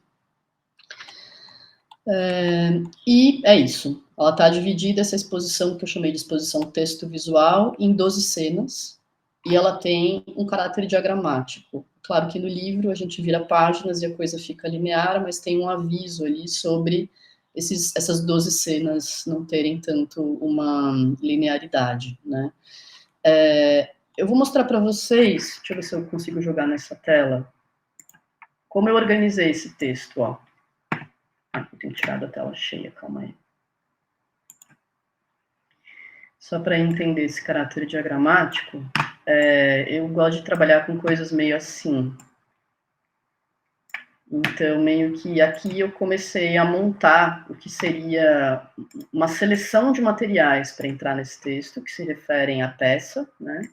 E é isso. Ela está dividida, essa exposição que eu chamei de exposição texto-visual, em 12 cenas, e ela tem um caráter diagramático. Claro que no livro a gente vira páginas e a coisa fica linear, mas tem um aviso ali sobre essas 12 cenas não terem tanto uma linearidade, né? Eu vou mostrar para vocês, deixa eu ver se eu consigo jogar nessa tela, como eu organizei esse texto, ó. Eu tenho tirado a tela cheia, calma aí. Só para entender esse caráter diagramático, eu gosto de trabalhar com coisas meio assim. Então, meio que aqui eu comecei a montar o que seria uma seleção de materiais para entrar nesse texto, que se referem à peça, né?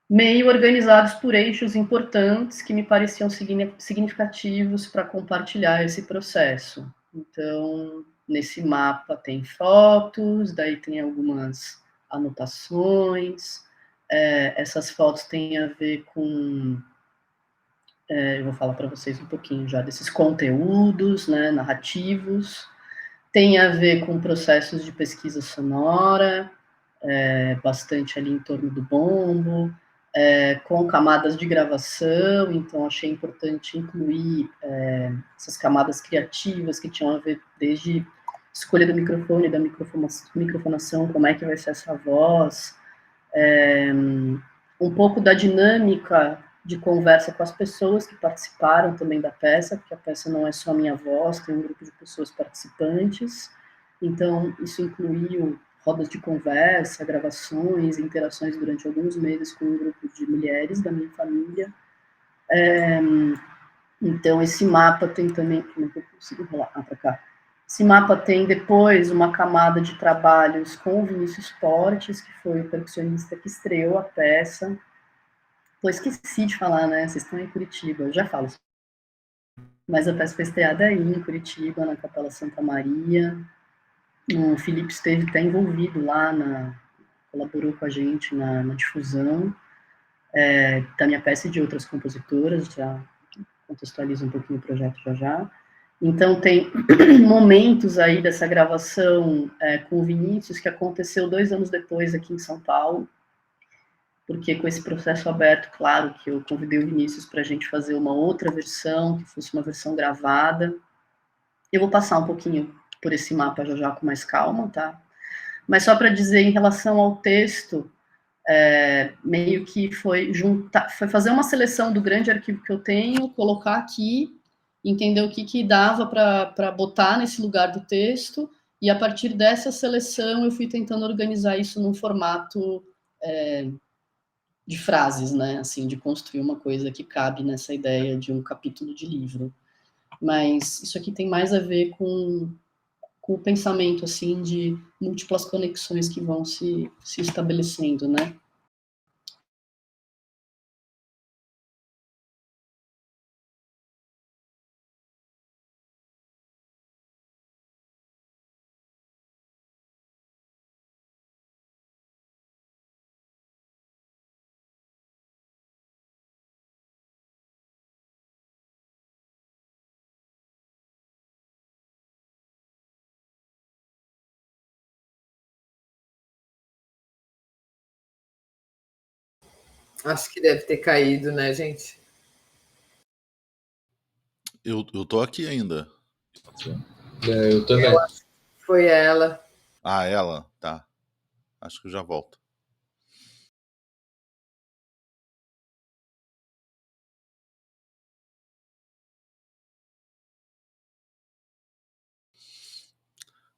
Meio organizados por eixos importantes que me pareciam significativos para compartilhar esse processo. Então, nesse mapa tem fotos, daí tem algumas anotações, essas fotos têm a ver com... eu vou falar para vocês um pouquinho já desses conteúdos, né, narrativos, tem a ver com processos de pesquisa sonora, bastante ali em torno do bombo, com camadas de gravação, então achei importante incluir essas camadas criativas que tinham a ver desde escolha do microfone, da microfonação, como é que vai ser essa voz, um pouco da dinâmica de conversa com as pessoas que participaram também da peça, porque a peça não é só a minha voz, tem um grupo de pessoas participantes, então isso incluiu rodas de conversa, gravações, interações durante alguns meses com um grupo de mulheres da minha família. Então, esse mapa tem também... Como é que eu consigo rolar? Para cá. Esse mapa tem depois uma camada de trabalhos com o Vinícius Portes, que foi o percussionista que estreou a peça. Pô, esqueci de falar, né? Vocês estão em Curitiba, eu já falo. Mas a peça foi estreada aí em Curitiba, na Capela Santa Maria. O Felipe esteve até envolvido lá, colaborou com a gente na difusão da minha peça e de outras compositoras, já contextualizo um pouquinho o projeto já. Então, tem momentos aí dessa gravação com o Vinícius, que aconteceu 2 anos depois aqui em São Paulo, porque com esse processo aberto, claro, que eu convidei o Vinícius para a gente fazer uma outra versão, que fosse uma versão gravada. Eu vou passar um pouquinho por esse mapa já com mais calma, tá? Mas só para dizer, em relação ao texto, meio que foi fazer uma seleção do grande arquivo que eu tenho, colocar aqui, entender o que dava para botar nesse lugar do texto, e a partir dessa seleção eu fui tentando organizar isso num formato de frases, né, assim, de construir uma coisa que cabe nessa ideia de um capítulo de livro. Mas isso aqui tem mais a ver com o pensamento, assim, de múltiplas conexões que vão se estabelecendo, né? Acho que deve ter caído, né, gente? Eu tô aqui ainda. Eu também. Eu acho que foi ela. Ah, ela? Tá. Acho que eu já volto.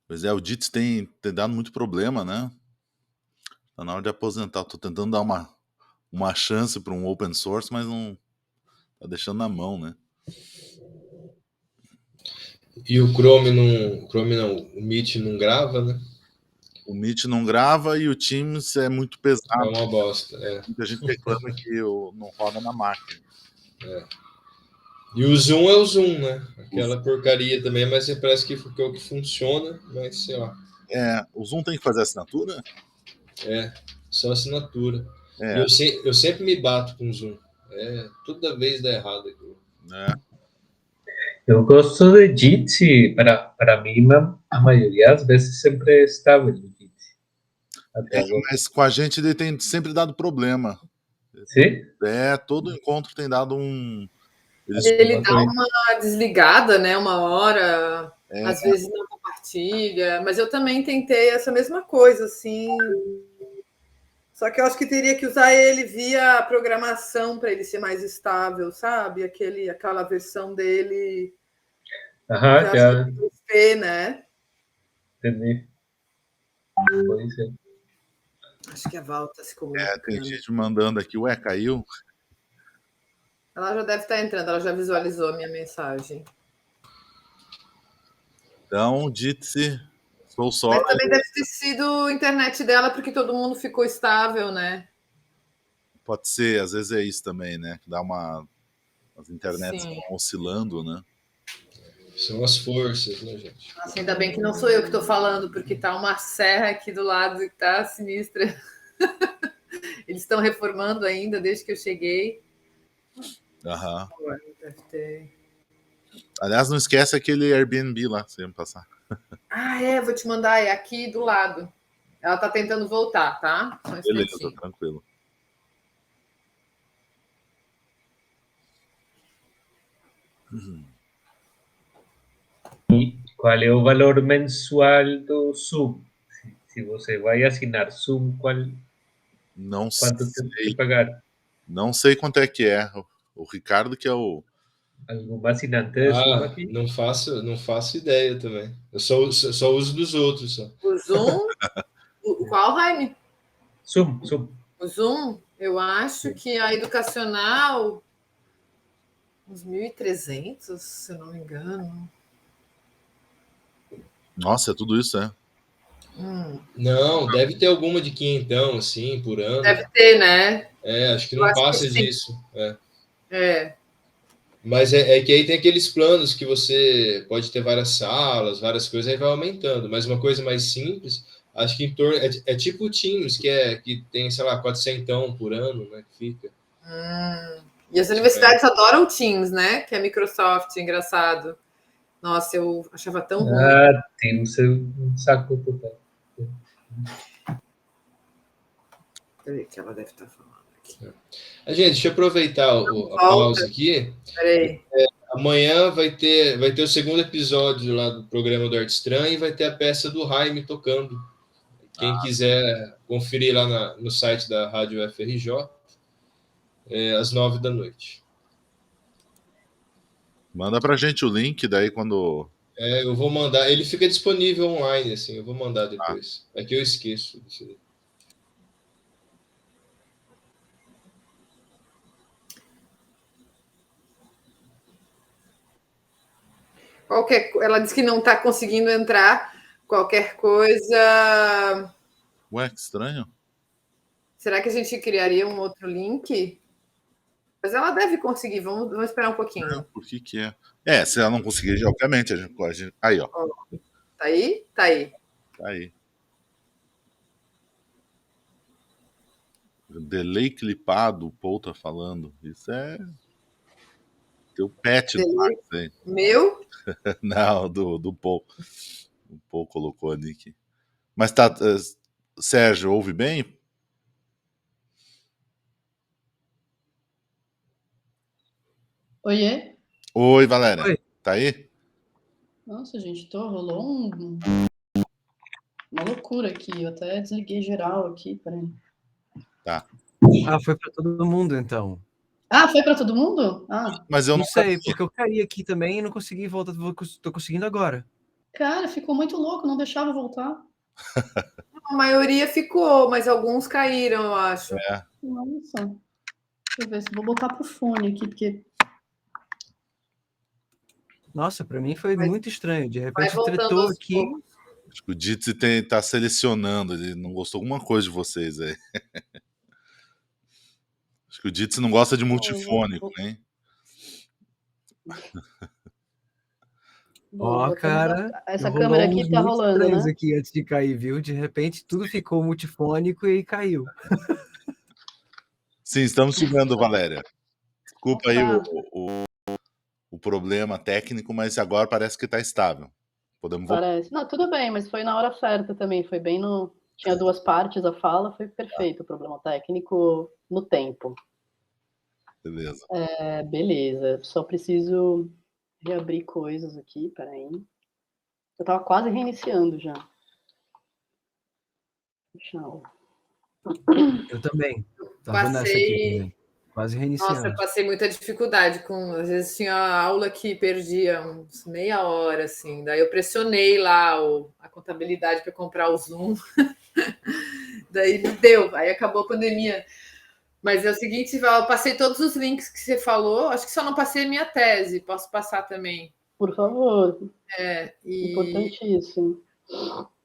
Pois é, o DITS tem dado muito problema, né? Tá na hora de aposentar. Tô tentando dar uma chance para um open source, mas não tá deixando na mão, né? E o Chrome não, o Meet não grava, né? O Meet não grava e o Teams é muito pesado. É uma bosta, Muita gente reclama que não roda na máquina. E o Zoom é o Zoom, né? Aquela porcaria também, mas parece que é o que funciona, mas sei lá. O Zoom tem que fazer assinatura? Só assinatura. E eu sempre me bato com o Zoom. Toda vez dá errado aquilo. Eu gosto de JIT, para mim, a maioria das vezes sempre estava no JIT. Mas com a gente ele tem sempre dado problema. Sim? Todo encontro tem dado um... Ele dá uma desligada, né, uma hora, às vezes não compartilha, mas eu também tentei essa mesma coisa, assim. Só que eu acho que teria que usar ele via programação para ele ser mais estável, sabe? Aquela versão dele. Já né? entendi. Pois é. Acho que a Val está se comunicando. Tem gente mandando aqui, ué, caiu? Ela já deve estar entrando, ela já visualizou a minha mensagem. Então, Jitsi, sou só. Mas também deve ter sido a internet dela, porque todo mundo ficou estável, né? Pode ser, às vezes é isso também, né? Que dá uma. As internets Sim. estão oscilando, né? São as forças, né, gente? Nossa, ainda bem que não sou eu que estou falando, porque tá uma serra aqui do lado e tá sinistra. Eles estão reformando ainda desde que eu cheguei. Aham. Deve ter... Aliás, não esquece aquele Airbnb lá que você ia me passar. Ah, vou te mandar, é aqui do lado. Ela tá tentando voltar, tá? Só um Beleza, instantinho. tranquilo. E qual é o valor mensual do Zoom? Se você vai assinar Zoom, Não quanto tem que sei. pagar? Não sei quanto é que é. O Ricardo que é o. Algum assinante de Zoom aqui? Não faço ideia também. Eu só uso dos outros. Só. O Zoom? Qual, Jaime? Zoom. O Zoom, eu acho que a educacional, uns 1.300, se eu não me engano. Nossa, é tudo isso, é? Não, deve ter alguma de quinhentão, assim, por ano. Deve ter, né? Acho que não passa que disso. É. Mas é que aí tem aqueles planos que você pode ter várias salas, várias coisas, aí vai aumentando. Mas uma coisa mais simples, acho que em torno. É tipo o Teams, que tem, sei lá, 400 por ano, né? Que fica. E as universidades adoram Teams, né? Que é Microsoft, engraçado. Nossa, eu achava tão ruim. Tem um saco total. Peraí, que ela deve estar falando aqui. Gente, deixa eu aproveitar a pausa aqui. Peraí. Amanhã vai ter o segundo episódio lá do programa do Arte Estranha e vai ter a peça do Jaime tocando. Quem quiser conferir lá no site da Rádio FRJ, às 9 da noite. Manda pra gente o link, daí quando. Eu vou mandar. Ele fica disponível online, assim. Eu vou mandar depois. É que eu esqueço disso aí. Ela disse que não está conseguindo entrar. Qualquer coisa. Ué, que estranho. Será que a gente criaria um outro link? Mas ela deve conseguir. Vamos esperar um pouquinho. Não, por que é? Se ela não conseguir, obviamente, a gente. Aí, ó. Tá aí? Tá aí. Tá aí. Delay clipado, o Paul tá falando. Isso é. Teu pet do Max aí. Meu? Não, do Paul. O Paul colocou ali aqui. Mas tá. Sérgio, ouve bem? Oiê? Oi, Valéria. Oi. Tá aí? Nossa, gente, rolou uma loucura aqui. Eu até desliguei geral aqui, peraí. Tá. Foi para todo mundo, então. Foi para todo mundo? Mas eu não sei, porque eu caí aqui também e não consegui voltar. Tô conseguindo agora. Cara, ficou muito louco, não deixava voltar. A maioria ficou, mas alguns caíram, eu acho. Nossa. Deixa eu ver se vou botar pro fone aqui, porque. Nossa, para mim foi muito estranho. De repente voltando tretou aos aqui. poucos. Acho que o Ditsi tá selecionando, ele não gostou alguma coisa de vocês aí. Acho que o Ditsi não gosta de multifônico, hein? Ó, cara, essa câmera aqui tá rolando, né? aqui antes de cair, viu? De repente tudo ficou multifônico e caiu. Sim, estamos te vendo, Valéria. Desculpa aí o problema técnico, mas agora parece que tá estável. Podemos voltar. Parece. Não, tudo bem, mas foi na hora certa também. Foi bem no. Tinha duas partes a fala, foi perfeito o problema técnico no tempo. Beleza. Beleza. Só preciso reabrir coisas aqui, peraí. Eu tava quase reiniciando já. Eu também. Tava nessa aqui também. Quase Nossa, eu reiniciando. passei muita dificuldade com, às vezes tinha aula que perdia uns meia hora, assim, daí eu pressionei lá a contabilidade para comprar o Zoom, daí não deu, aí acabou a pandemia. Mas é o seguinte, Val, eu passei todos os links que você falou, acho que só não passei a minha tese, posso passar também. Por favor, E importantíssimo.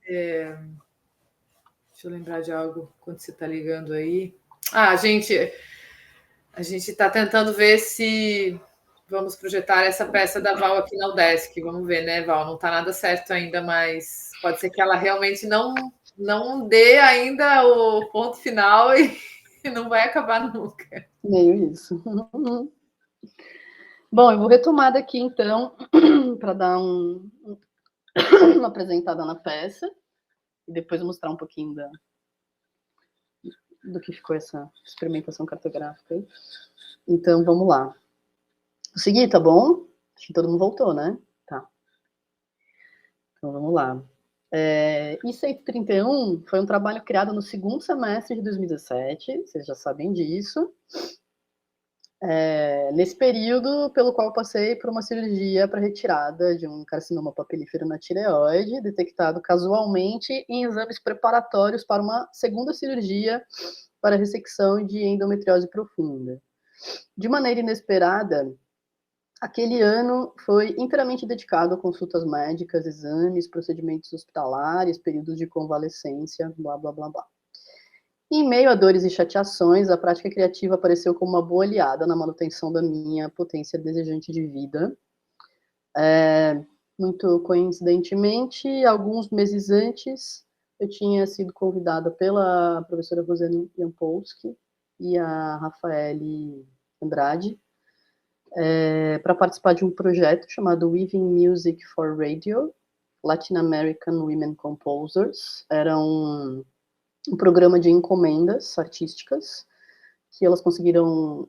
deixa eu lembrar de algo quando você está ligando aí. Ah, a gente está tentando ver se vamos projetar essa peça da Val aqui na UDESC. Vamos ver, né, Val? Não está nada certo ainda, mas pode ser que ela realmente não dê ainda o ponto final e não vai acabar nunca. Meio isso. Bom, eu vou retomar daqui, então, para dar uma apresentada na peça e depois mostrar um pouquinho do que ficou essa experimentação cartográfica aí. Então, vamos lá. Vou seguir, tá bom? Acho que todo mundo voltou, né? Tá. Então, vamos lá. I-131 foi um trabalho criado no segundo semestre de 2017, vocês já sabem disso. Nesse período, pelo qual passei por uma cirurgia para retirada de um carcinoma papilífero na tireoide, detectado casualmente em exames preparatórios para uma segunda cirurgia para ressecção de endometriose profunda. De maneira inesperada, aquele ano foi inteiramente dedicado a consultas médicas, exames, procedimentos hospitalares, períodos de convalescência, blá, blá, blá, blá. Em meio a dores e chateações, a prática criativa apareceu como uma boa aliada na manutenção da minha potência desejante de vida. Muito coincidentemente, alguns meses antes, eu tinha sido convidada pela professora Rosane Jampolsky e a Rafaele Andrade para participar de um projeto chamado Weaving Music for Radio, Latin American Women Composers. Era um programa de encomendas artísticas, que elas conseguiram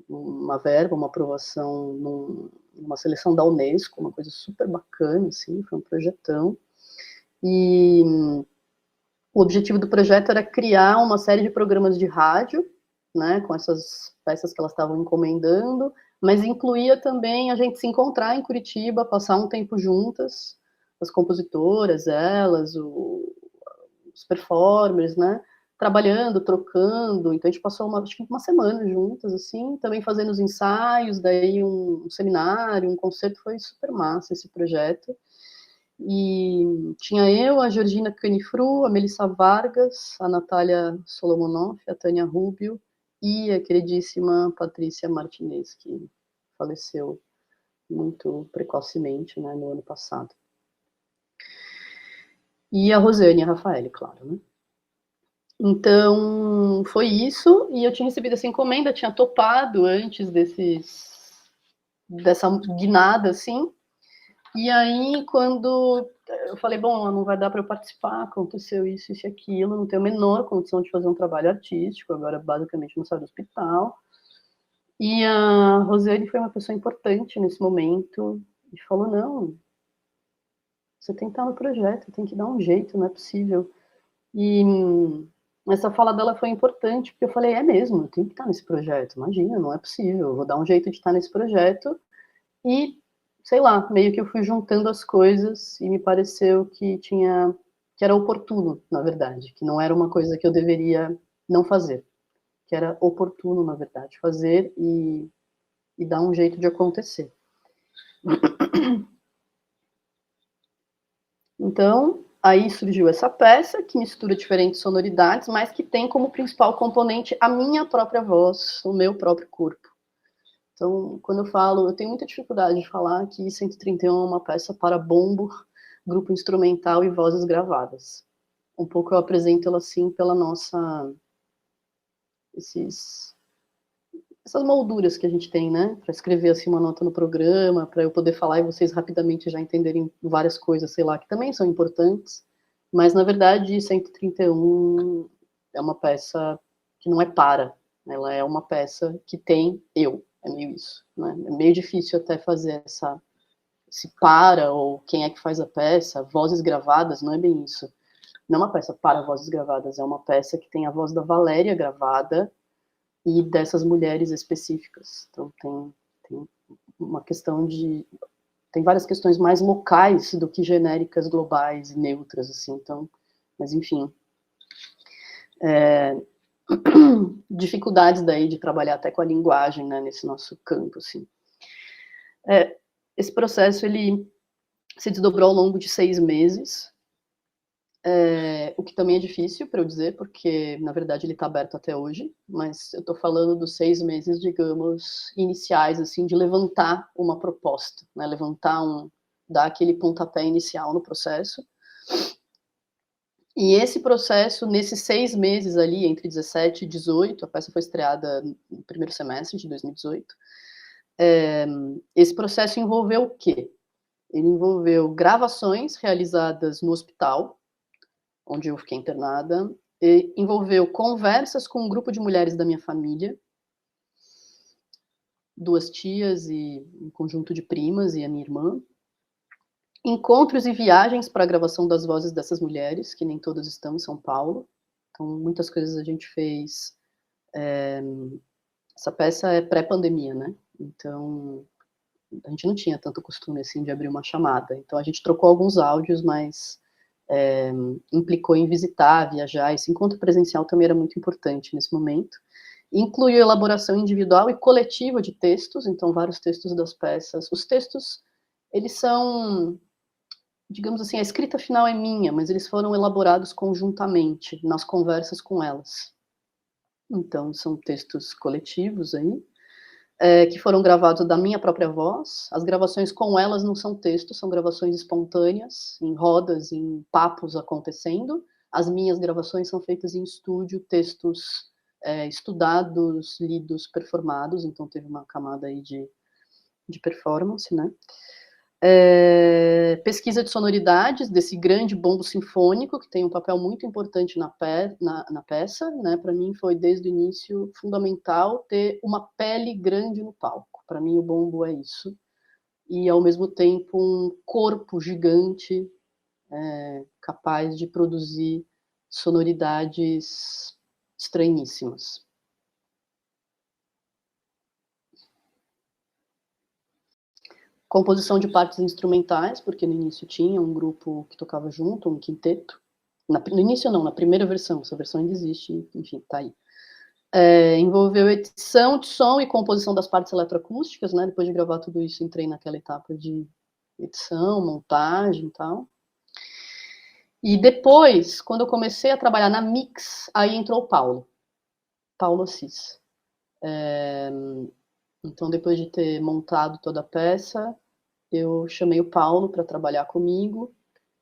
uma verba, uma aprovação numa seleção da Unesco, uma coisa super bacana, assim, foi um projetão. E o objetivo do projeto era criar uma série de programas de rádio, né, com essas peças que elas estavam encomendando, mas incluía também a gente se encontrar em Curitiba, passar um tempo juntas, as compositoras, elas, os performers, né, trabalhando, trocando, então a gente passou acho que uma semana juntas, assim, também fazendo os ensaios, daí um seminário, um concerto, foi super massa esse projeto, e tinha eu, a Georgina Canifru, a Melissa Vargas, a Natália Solomonoff, a Tânia Rubio, e a queridíssima Patrícia Martinez, que faleceu muito precocemente, né, no ano passado. E a Rosane e a Rafaele, claro, né. Então, foi isso, e eu tinha recebido essa encomenda, tinha topado antes dessa guinada, assim, e aí, quando eu falei, bom, não vai dar para eu participar, aconteceu isso e aquilo, não tenho a menor condição de fazer um trabalho artístico, agora basicamente não saio do hospital, e a Rosane foi uma pessoa importante nesse momento, e falou, não, você tem que estar no projeto, tem que dar um jeito, não é possível. E essa fala dela foi importante, porque eu falei, é mesmo, eu tenho que estar nesse projeto, imagina, não é possível, eu vou dar um jeito de estar nesse projeto, e, sei lá, meio que eu fui juntando as coisas, e me pareceu que era oportuno, na verdade, que não era uma coisa que eu deveria não fazer, que era oportuno, na verdade, fazer e dar um jeito de acontecer. Então, aí surgiu essa peça, que mistura diferentes sonoridades, mas que tem como principal componente a minha própria voz, o meu próprio corpo. Então, quando eu falo, eu tenho muita dificuldade de falar que 131 é uma peça para bombo, grupo instrumental e vozes gravadas. Um pouco eu apresento ela assim pela nossa... essas molduras que a gente tem, né, para escrever assim uma nota no programa, para eu poder falar e vocês rapidamente já entenderem várias coisas, sei lá, que também são importantes, mas na verdade 131 é uma peça que não é para, ela é uma peça que tem eu, é meio isso, né, é meio difícil até fazer esse para, ou quem é que faz a peça, vozes gravadas, não é bem isso, não é uma peça para vozes gravadas, é uma peça que tem a voz da Valéria gravada, e dessas mulheres específicas. Então, tem uma questão de... Tem várias questões mais locais do que genéricas, globais e neutras, assim, então... Mas, enfim... dificuldades daí de trabalhar até com a linguagem, né, nesse nosso campo, assim. Esse processo, ele se desdobrou ao longo de 6 meses, o que também é difícil para eu dizer, porque, na verdade, ele está aberto até hoje, mas eu estou falando dos 6 meses, digamos, iniciais, assim, de levantar uma proposta, né, dar aquele pontapé inicial no processo. E esse processo, nesses 6 meses ali, entre 17 e 18, a peça foi estreada no primeiro semestre de 2018, esse processo envolveu o quê? Ele envolveu gravações realizadas no hospital, onde eu fiquei internada, e envolveu conversas com um grupo de mulheres da minha família, 2 tias e um conjunto de primas e a minha irmã, encontros e viagens para a gravação das vozes dessas mulheres, que nem todas estão em São Paulo, então muitas coisas a gente fez. Essa peça é pré-pandemia, né? Então a gente não tinha tanto costume assim de abrir uma chamada, então a gente trocou alguns áudios, mas implicou em visitar, viajar. Esse encontro presencial também era muito importante nesse momento. Incluiu elaboração individual e coletiva de textos, então vários textos das peças. Os textos, eles são, digamos assim, a escrita final é minha, mas eles foram elaborados conjuntamente, nas conversas com elas. Então, são textos coletivos aí, que foram gravados da minha própria voz. As gravações com elas não são textos, são gravações espontâneas, em rodas, em papos acontecendo. As minhas gravações são feitas em estúdio, textos estudados, lidos, performados, então teve uma camada aí de performance, né? Pesquisa de sonoridades desse grande bombo sinfônico, que tem um papel muito importante na peça, né? Para mim foi, desde o início, fundamental ter uma pele grande no palco. Para mim o bombo é isso. E, ao mesmo tempo, um corpo gigante, capaz de produzir sonoridades estranhíssimas. Composição de partes instrumentais, porque no início tinha um grupo que tocava junto, um quinteto. No início não, na primeira versão, essa versão ainda existe, enfim, tá aí. Envolveu edição de som e composição das partes eletroacústicas, né? Depois de gravar tudo isso, entrei naquela etapa de edição, montagem e tal. E depois, quando eu comecei a trabalhar na mix, aí entrou o Paulo Assis. Então, depois de ter montado toda a peça, eu chamei o Paulo para trabalhar comigo,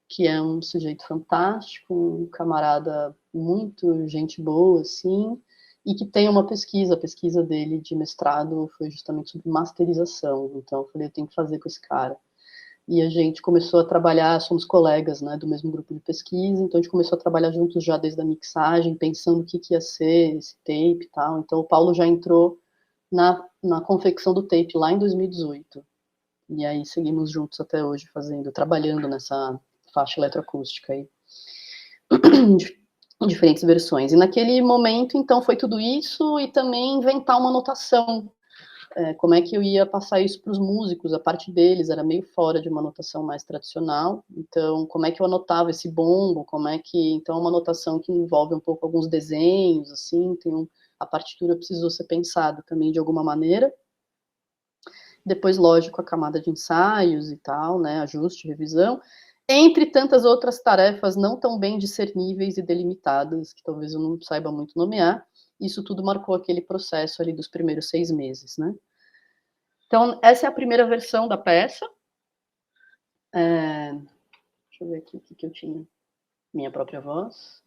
que é um sujeito fantástico, um camarada muito gente boa, assim, e que tem uma pesquisa. A pesquisa dele de mestrado foi justamente sobre masterização. Então, eu falei, eu tenho que fazer com esse cara. E a gente começou a trabalhar, somos colegas, né, do mesmo grupo de pesquisa, então a gente começou a trabalhar juntos já desde a mixagem, pensando o que ia ser esse tape e tal. Então, o Paulo já entrou na confecção do tape lá em 2018. E aí seguimos juntos até hoje, trabalhando nessa faixa eletroacústica aí, em diferentes versões. E naquele momento, então, foi tudo isso e também inventar uma notação. Como é que eu ia passar isso para os músicos? A parte deles era meio fora de uma notação mais tradicional. Então, como é que eu anotava esse bombo? Então, uma notação que envolve um pouco alguns desenhos, assim, a partitura precisou ser pensada também de alguma maneira. Depois, lógico, a camada de ensaios e tal, né, ajuste, revisão, entre tantas outras tarefas não tão bem discerníveis e delimitadas, que talvez eu não saiba muito nomear. Isso tudo marcou aquele processo ali dos primeiros 6 meses, né. Então, essa é a primeira versão da peça. Deixa eu ver aqui o que eu tinha. Minha própria voz.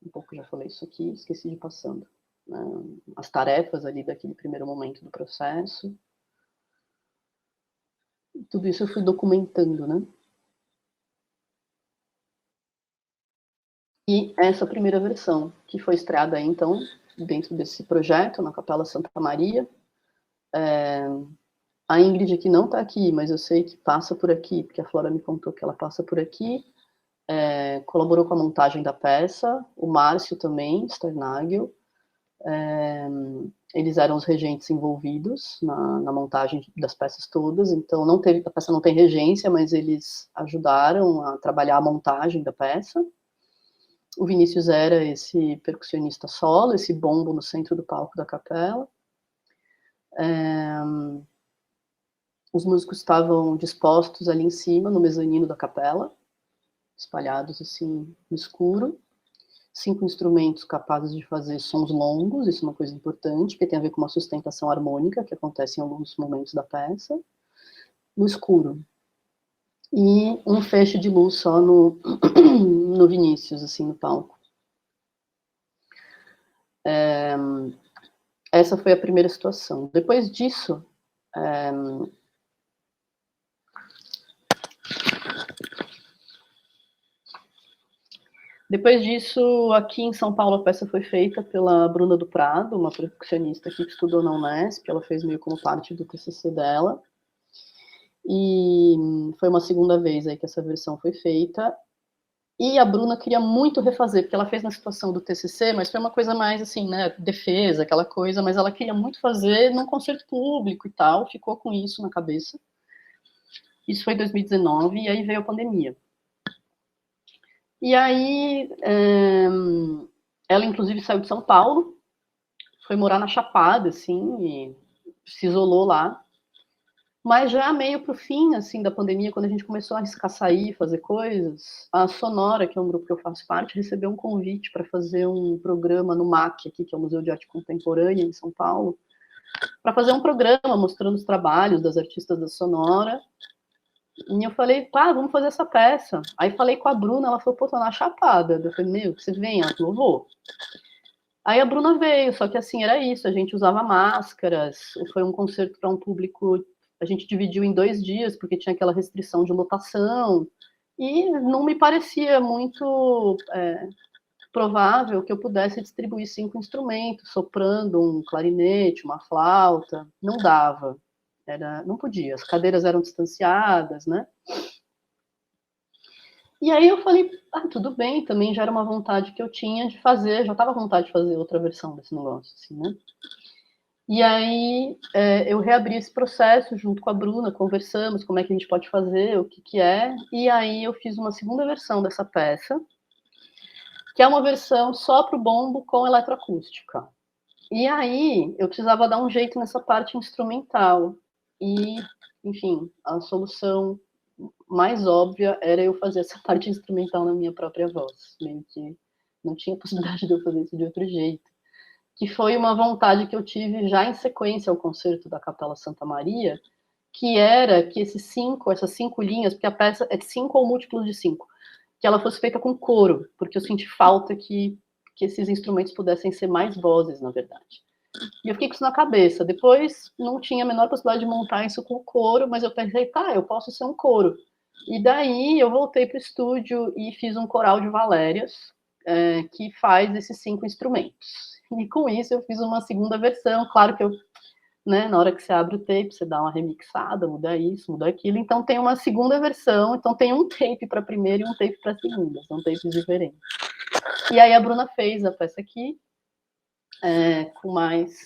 Um pouco já falei isso aqui, esqueci de ir passando. As tarefas ali daquele primeiro momento do processo. Tudo isso eu fui documentando, né? E essa primeira versão, que foi estreada aí, então, dentro desse projeto, na Capela Santa Maria. A Ingrid, que não está aqui, mas eu sei que passa por aqui, porque a Flora me contou que ela passa por aqui, colaborou com a montagem da peça, o Márcio também, Sternagel, Eles eram os regentes envolvidos na montagem das peças todas, então a peça não tem regência, mas eles ajudaram a trabalhar a montagem da peça. O Vinícius era esse percussionista solo, esse bombo no centro do palco da capela. Os músicos estavam dispostos ali em cima, no mezanino da capela, espalhados assim no escuro. 5 instrumentos capazes de fazer sons longos, isso é uma coisa importante, que tem a ver com uma sustentação harmônica, que acontece em alguns momentos da peça, no escuro. E um feixe de luz só no Vinícius, assim, no palco. Essa foi a primeira situação. Depois disso, aqui em São Paulo, a peça foi feita pela Bruna do Prado, uma percussionista aqui que estudou na Unesp, ela fez meio como parte do TCC dela, e foi uma segunda vez aí que essa versão foi feita, e a Bruna queria muito refazer, porque ela fez na situação do TCC, mas foi uma coisa mais assim, né, defesa, aquela coisa, mas ela queria muito fazer num concerto público e tal, ficou com isso na cabeça. Isso foi em 2019, e aí veio a pandemia. E aí, ela inclusive saiu de São Paulo, foi morar na Chapada, assim, e se isolou lá. Mas já meio pro fim, assim, da pandemia, quando a gente começou a arriscar sair, fazer coisas, a Sonora, que é um grupo que eu faço parte, recebeu um convite para fazer um programa no MAC, aqui, que é o Museu de Arte Contemporânea, em São Paulo, para fazer um programa mostrando os trabalhos das artistas da Sonora. E eu falei, pá, vamos fazer essa peça. Aí falei com a Bruna, ela falou, pô, tô na Chapada. Eu falei, meu, você vem? Ela falou, vou. Aí a Bruna veio, só que assim, era isso, a gente usava máscaras, foi um concerto para um público, a gente dividiu em 2 dias, porque tinha aquela restrição de lotação, e não me parecia muito provável que eu pudesse distribuir 5 instrumentos, soprando um clarinete, uma flauta, não dava. Não podia, as cadeiras eram distanciadas, né? E aí eu falei, tudo bem, também já era uma vontade que eu tinha de fazer, já estava com vontade de fazer outra versão desse negócio, assim, né? E aí eu reabri esse processo junto com a Bruna, conversamos como é que a gente pode fazer, o que é, e aí eu fiz uma segunda versão dessa peça, que é uma versão só para o bombo com eletroacústica. E aí eu precisava dar um jeito nessa parte instrumental, e, enfim, a solução mais óbvia era eu fazer essa parte instrumental na minha própria voz, meio que não tinha possibilidade de eu fazer isso de outro jeito, que foi uma vontade que eu tive já em sequência ao concerto da Capela Santa Maria, que era que essas 5 linhas, porque a peça é de 5 ou múltiplos de 5, que ela fosse feita com coro, porque eu senti falta que esses instrumentos pudessem ser mais vozes, na verdade. E eu fiquei com isso na cabeça. Depois, não tinha a menor possibilidade de montar isso com coro, mas eu pensei, eu posso ser um coro. E daí, eu voltei para o estúdio e fiz um coral de Valérias, que faz esses 5 instrumentos. E com isso, eu fiz uma segunda versão. Claro que na hora que você abre o tape, você dá uma remixada, muda isso, muda aquilo. Então, tem uma segunda versão. Então, tem um tape para a primeira e um tape para a segunda. São tapes diferentes. E aí, a Bruna fez a peça aqui,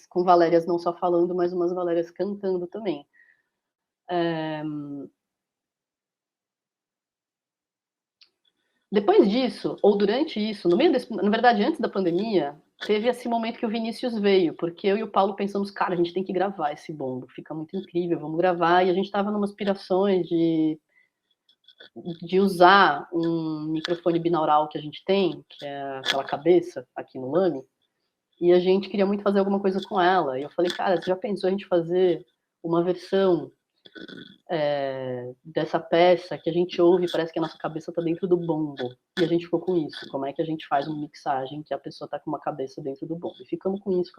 com Valérias não só falando, mas umas Valérias cantando também. Depois disso, ou durante isso, na verdade, antes da pandemia, teve esse momento que o Vinícius veio, porque eu e o Paulo pensamos, cara, a gente tem que gravar esse bombo, fica muito incrível, vamos gravar, e a gente estava numa aspirações de usar um microfone binaural que a gente tem, que é aquela cabeça aqui no Lame, e a gente queria muito fazer alguma coisa com ela. E eu falei, cara, você já pensou a gente fazer uma versão dessa peça que a gente ouve e parece que a nossa cabeça está dentro do bombo? E a gente ficou com isso. Como é que a gente faz uma mixagem que a pessoa está com uma cabeça dentro do bombo? E ficamos com isso.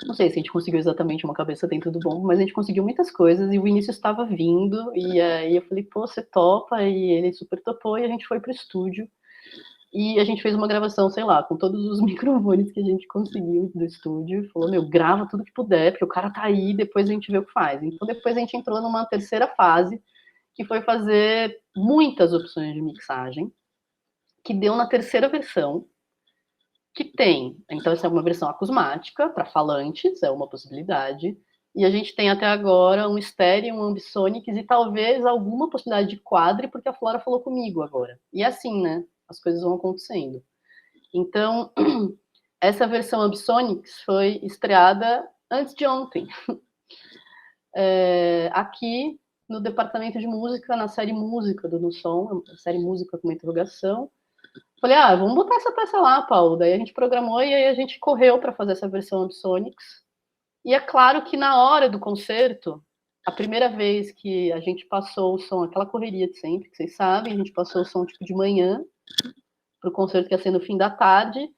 Não sei se a gente conseguiu exatamente uma cabeça dentro do bombo, mas a gente conseguiu muitas coisas e o Vinícius estava vindo. E aí eu falei, pô, você topa? E ele super topou e a gente foi pro estúdio. E a gente fez uma gravação, sei lá, com todos os microfones que a gente conseguiu do estúdio. E falou, grava tudo que puder, porque o cara tá aí, depois a gente vê o que faz. Então depois a gente entrou numa terceira fase, que foi fazer muitas opções de mixagem, que deu na terceira versão, que tem. Então, essa é uma versão acusmática para falantes, é uma possibilidade. E a gente tem até agora um estéreo, um ambisonics e talvez alguma possibilidade de quadre, porque a Flora falou comigo agora. E é assim, né? As coisas vão acontecendo. Então, essa versão ambisonics foi estreada antes de ontem. Aqui no departamento de música, na série Música do No Som, série Música com uma interrogação. Falei, vamos botar essa peça lá, Paulo. Daí a gente programou e aí a gente correu para fazer essa versão ambisonics. E é claro que na hora do concerto, a primeira vez que a gente passou o som, aquela correria de sempre, que vocês sabem, a gente passou o som tipo de manhã, para o concerto que ia ser no fim da tarde.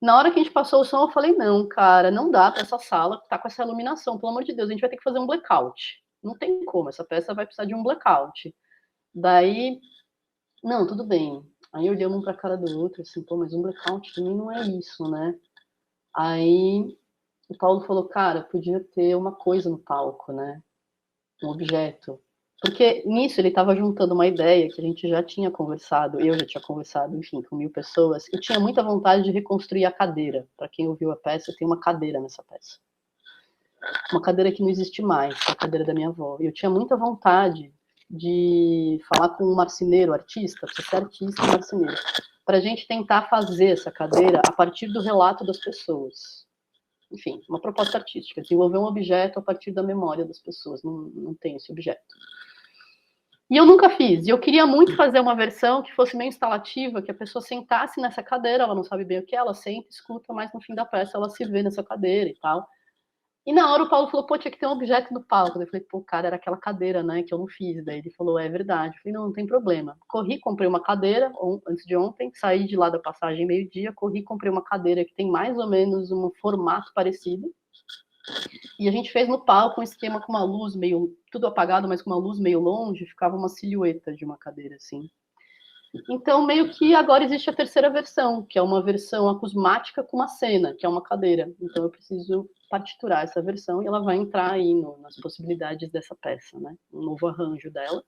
Na hora que a gente passou o som, eu falei, não, cara, não dá para essa sala tá com essa iluminação, pelo amor de Deus, a gente vai ter que fazer um blackout. Não tem como, essa peça vai precisar de um blackout. Daí, não, tudo bem. Aí olhamos um para a cara do outro, assim, pô, mas um blackout também não é isso, né? Aí o Paulo falou, cara, podia ter uma coisa no palco, né? Um objeto. Porque nisso ele estava juntando uma ideia que a gente já tinha conversado, eu já tinha conversado, enfim, com 1000 pessoas. Eu tinha muita vontade de reconstruir a cadeira. Para quem ouviu a peça, tem uma cadeira nessa peça. Uma cadeira que não existe mais, a cadeira da minha avó. E eu tinha muita vontade de falar com um marceneiro, artista, você é artista e marceneiro, para a gente tentar fazer essa cadeira a partir do relato das pessoas. Enfim, uma proposta artística, desenvolver um objeto a partir da memória das pessoas, não tem esse objeto. E eu nunca fiz, e eu queria muito fazer uma versão que fosse meio instalativa, que a pessoa sentasse nessa cadeira, ela não sabe bem o que é, ela senta, escuta, mas no fim da peça ela se vê nessa cadeira e tal. E na hora o Paulo falou, pô, tinha que ter um objeto no palco. Eu falei, pô, cara, era aquela cadeira, né, que eu não fiz. Daí ele falou, é verdade. Eu falei, não tem problema. Corri, comprei uma cadeira antes de ontem, saí de lá da passagem meio-dia, corri, comprei uma cadeira que tem mais ou menos um formato parecido. E a gente fez no palco um esquema com uma luz meio, tudo apagado, mas com uma luz meio longe, ficava uma silhueta de uma cadeira, assim. Então, meio que agora existe a terceira versão, que é uma versão acusmática com uma cena, que é uma cadeira. Então, eu preciso partiturar essa versão e ela vai entrar aí nas possibilidades dessa peça, né? Um novo arranjo dela.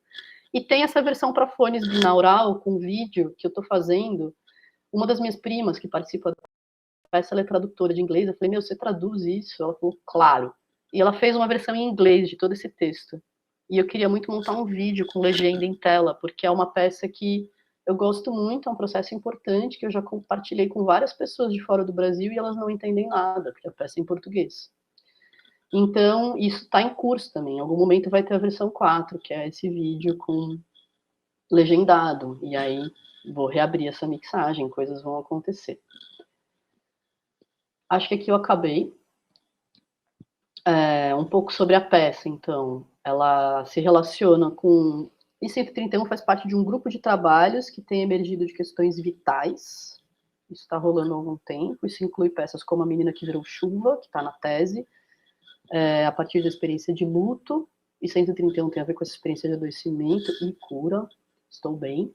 E tem essa versão para fones binaural, com vídeo, que eu estou fazendo. Uma das minhas primas, que participa da peça, ela é tradutora de inglês. Eu falei, meu, você traduz isso? Ela falou, claro. E ela fez uma versão em inglês de todo esse texto. E eu queria muito montar um vídeo com legenda em tela, porque é uma peça que eu gosto muito, é um processo importante que eu já compartilhei com várias pessoas de fora do Brasil e elas não entendem nada, porque a peça é em português. Então, isso está em curso também. Em algum momento vai ter a versão 4, que é esse vídeo com legendado. E aí vou reabrir essa mixagem, coisas vão acontecer. Acho que aqui eu acabei. Um pouco sobre a peça, então. Ela se relaciona com... E 131 faz parte de um grupo de trabalhos que tem emergido de questões vitais. Isso está rolando há algum tempo. Isso inclui peças como A Menina que Virou Chuva, que está na tese, a partir da experiência de luto. E 131 tem a ver com essa experiência de adoecimento e cura. Estou bem.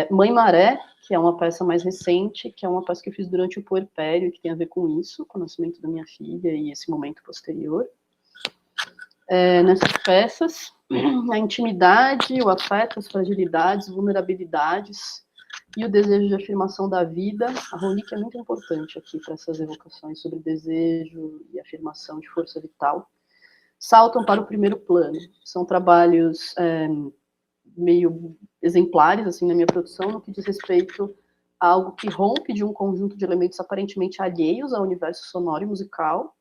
Mãe Maré, que é uma peça mais recente, que é uma peça que eu fiz durante o puerpério e que tem a ver com isso, com o nascimento da minha filha e esse momento posterior. Nessas peças, a intimidade, o afeto, as fragilidades, vulnerabilidades e o desejo de afirmação da vida. A Ronique é muito importante aqui para essas evocações sobre desejo e afirmação de força vital. Saltam para o primeiro plano. São trabalhos meio exemplares, assim, na minha produção, no que diz respeito a algo que rompe de um conjunto de elementos aparentemente alheios ao universo sonoro e musical,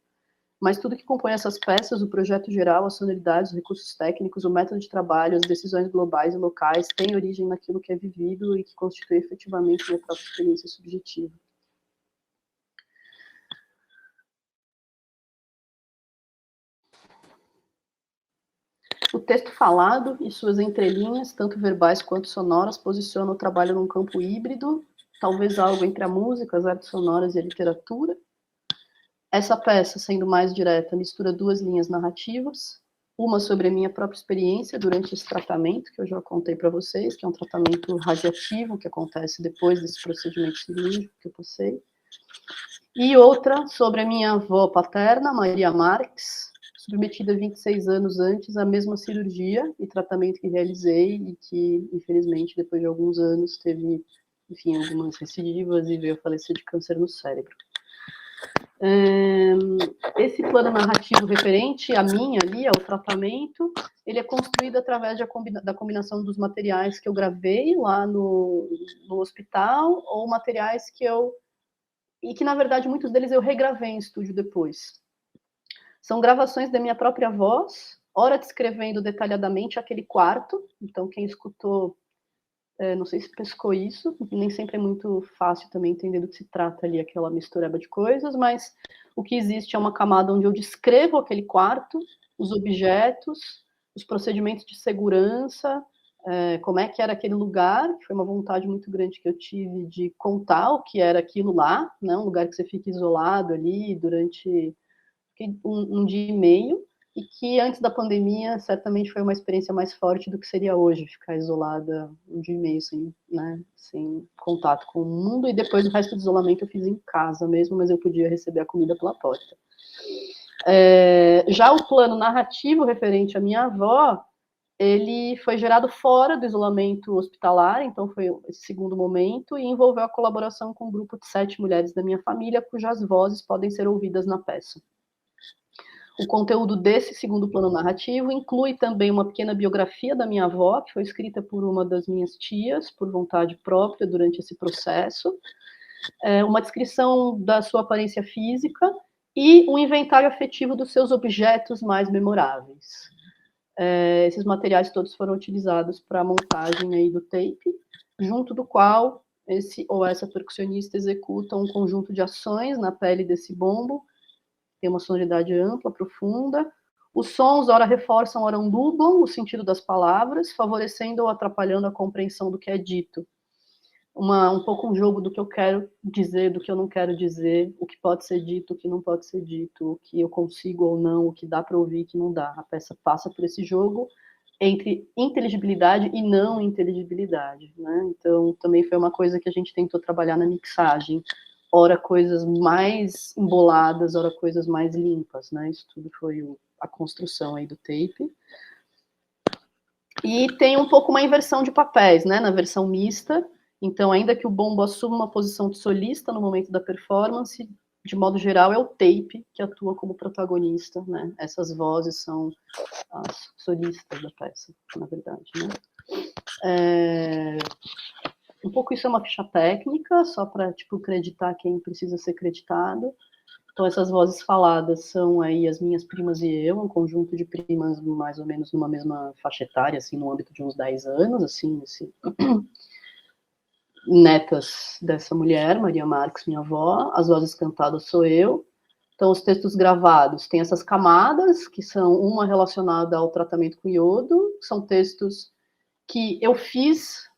mas tudo que compõe essas peças, o projeto geral, as sonoridades, os recursos técnicos, o método de trabalho, as decisões globais e locais, tem origem naquilo que é vivido e que constitui efetivamente minha própria experiência subjetiva. O texto falado e suas entrelinhas, tanto verbais quanto sonoras, posicionam o trabalho num campo híbrido, talvez algo entre a música, as artes sonoras e a literatura. Essa peça, sendo mais direta, mistura duas linhas narrativas, uma sobre a minha própria experiência durante esse tratamento, que eu já contei para vocês, que é um tratamento radiativo, que acontece depois desse procedimento cirúrgico que eu passei, e outra sobre a minha avó paterna, Maria Marques, submetida 26 anos antes à mesma cirurgia e tratamento que realizei e que, infelizmente, depois de alguns anos, teve enfim, algumas recidivas e veio a falecer de câncer no cérebro. Esse plano narrativo referente a mim ali, ao tratamento, ele é construído através da combinação dos materiais que eu gravei lá no hospital, ou materiais e que, na verdade, muitos deles eu regravei em estúdio depois. São gravações da minha própria voz, ora descrevendo detalhadamente aquele quarto, então quem escutou, não sei se pescou isso, nem sempre é muito fácil também entender do que se trata ali, aquela mistureba de coisas, mas o que existe é uma camada onde eu descrevo aquele quarto, os objetos, os procedimentos de segurança, como é que era aquele lugar, que foi uma vontade muito grande que eu tive de contar o que era aquilo lá, né, um lugar que você fica isolado ali durante um dia e meio, e que antes da pandemia certamente foi uma experiência mais forte do que seria hoje, ficar isolada um dia e meio sem contato com o mundo, e depois o resto do isolamento eu fiz em casa mesmo, mas eu podia receber a comida pela porta. Já o plano narrativo referente à minha avó, ele foi gerado fora do isolamento hospitalar, então foi esse segundo momento, e envolveu a colaboração com um grupo de 7 mulheres da minha família, cujas vozes podem ser ouvidas na peça. O conteúdo desse segundo plano narrativo inclui também uma pequena biografia da minha avó, que foi escrita por uma das minhas tias, por vontade própria, durante esse processo, uma descrição da sua aparência física e um inventário afetivo dos seus objetos mais memoráveis. Esses materiais todos foram utilizados para a montagem aí do tape, junto do qual esse ou essa percussionista executa um conjunto de ações na pele desse bombo, tem uma sonoridade ampla, profunda. Os sons, ora reforçam, ora nublam o sentido das palavras, favorecendo ou atrapalhando a compreensão do que é dito. Um pouco um jogo do que eu quero dizer, do que eu não quero dizer, o que pode ser dito, o que não pode ser dito, o que eu consigo ou não, o que dá para ouvir e o que não dá. A peça passa por esse jogo entre inteligibilidade e não inteligibilidade, né? Então, também foi uma coisa que a gente tentou trabalhar na mixagem, ora coisas mais emboladas, ora coisas mais limpas, né? Isso tudo foi a construção aí do tape. E tem um pouco uma inversão de papéis, né? Na versão mista. Então, ainda que o bombo assuma uma posição de solista no momento da performance, de modo geral é o tape que atua como protagonista, né? Essas vozes são as solistas da peça, na verdade, né? Um pouco isso é uma ficha técnica, só para acreditar quem precisa ser acreditado. Então, essas vozes faladas são aí as minhas primas e eu, um conjunto de primas mais ou menos numa mesma faixa etária, assim, no âmbito de uns 10 anos, assim, netas dessa mulher, Maria Marques, minha avó. As vozes cantadas sou eu. Então, os textos gravados têm essas camadas, que são uma relacionada ao tratamento com iodo, são textos que eu fiz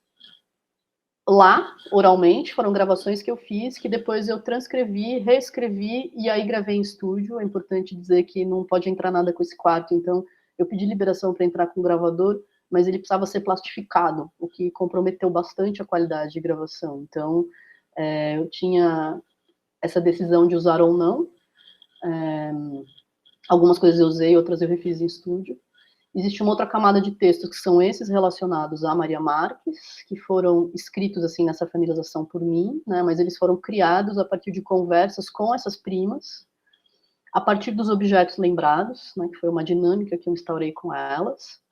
lá, oralmente, foram gravações que eu fiz, que depois eu transcrevi, reescrevi, e aí gravei em estúdio. É importante dizer que não pode entrar nada com esse quarto, então eu pedi liberação para entrar com o gravador, mas ele precisava ser plastificado, o que comprometeu bastante a qualidade de gravação. Então, eu tinha essa decisão de usar ou não. Algumas coisas eu usei, outras eu refiz em estúdio. Existe uma outra camada de textos que são esses relacionados a Maria Marques, que foram escritos assim nessa finalização por mim, né, mas eles foram criados a partir de conversas com essas primas, a partir dos objetos lembrados, né, que foi uma dinâmica que eu instaurei com elas.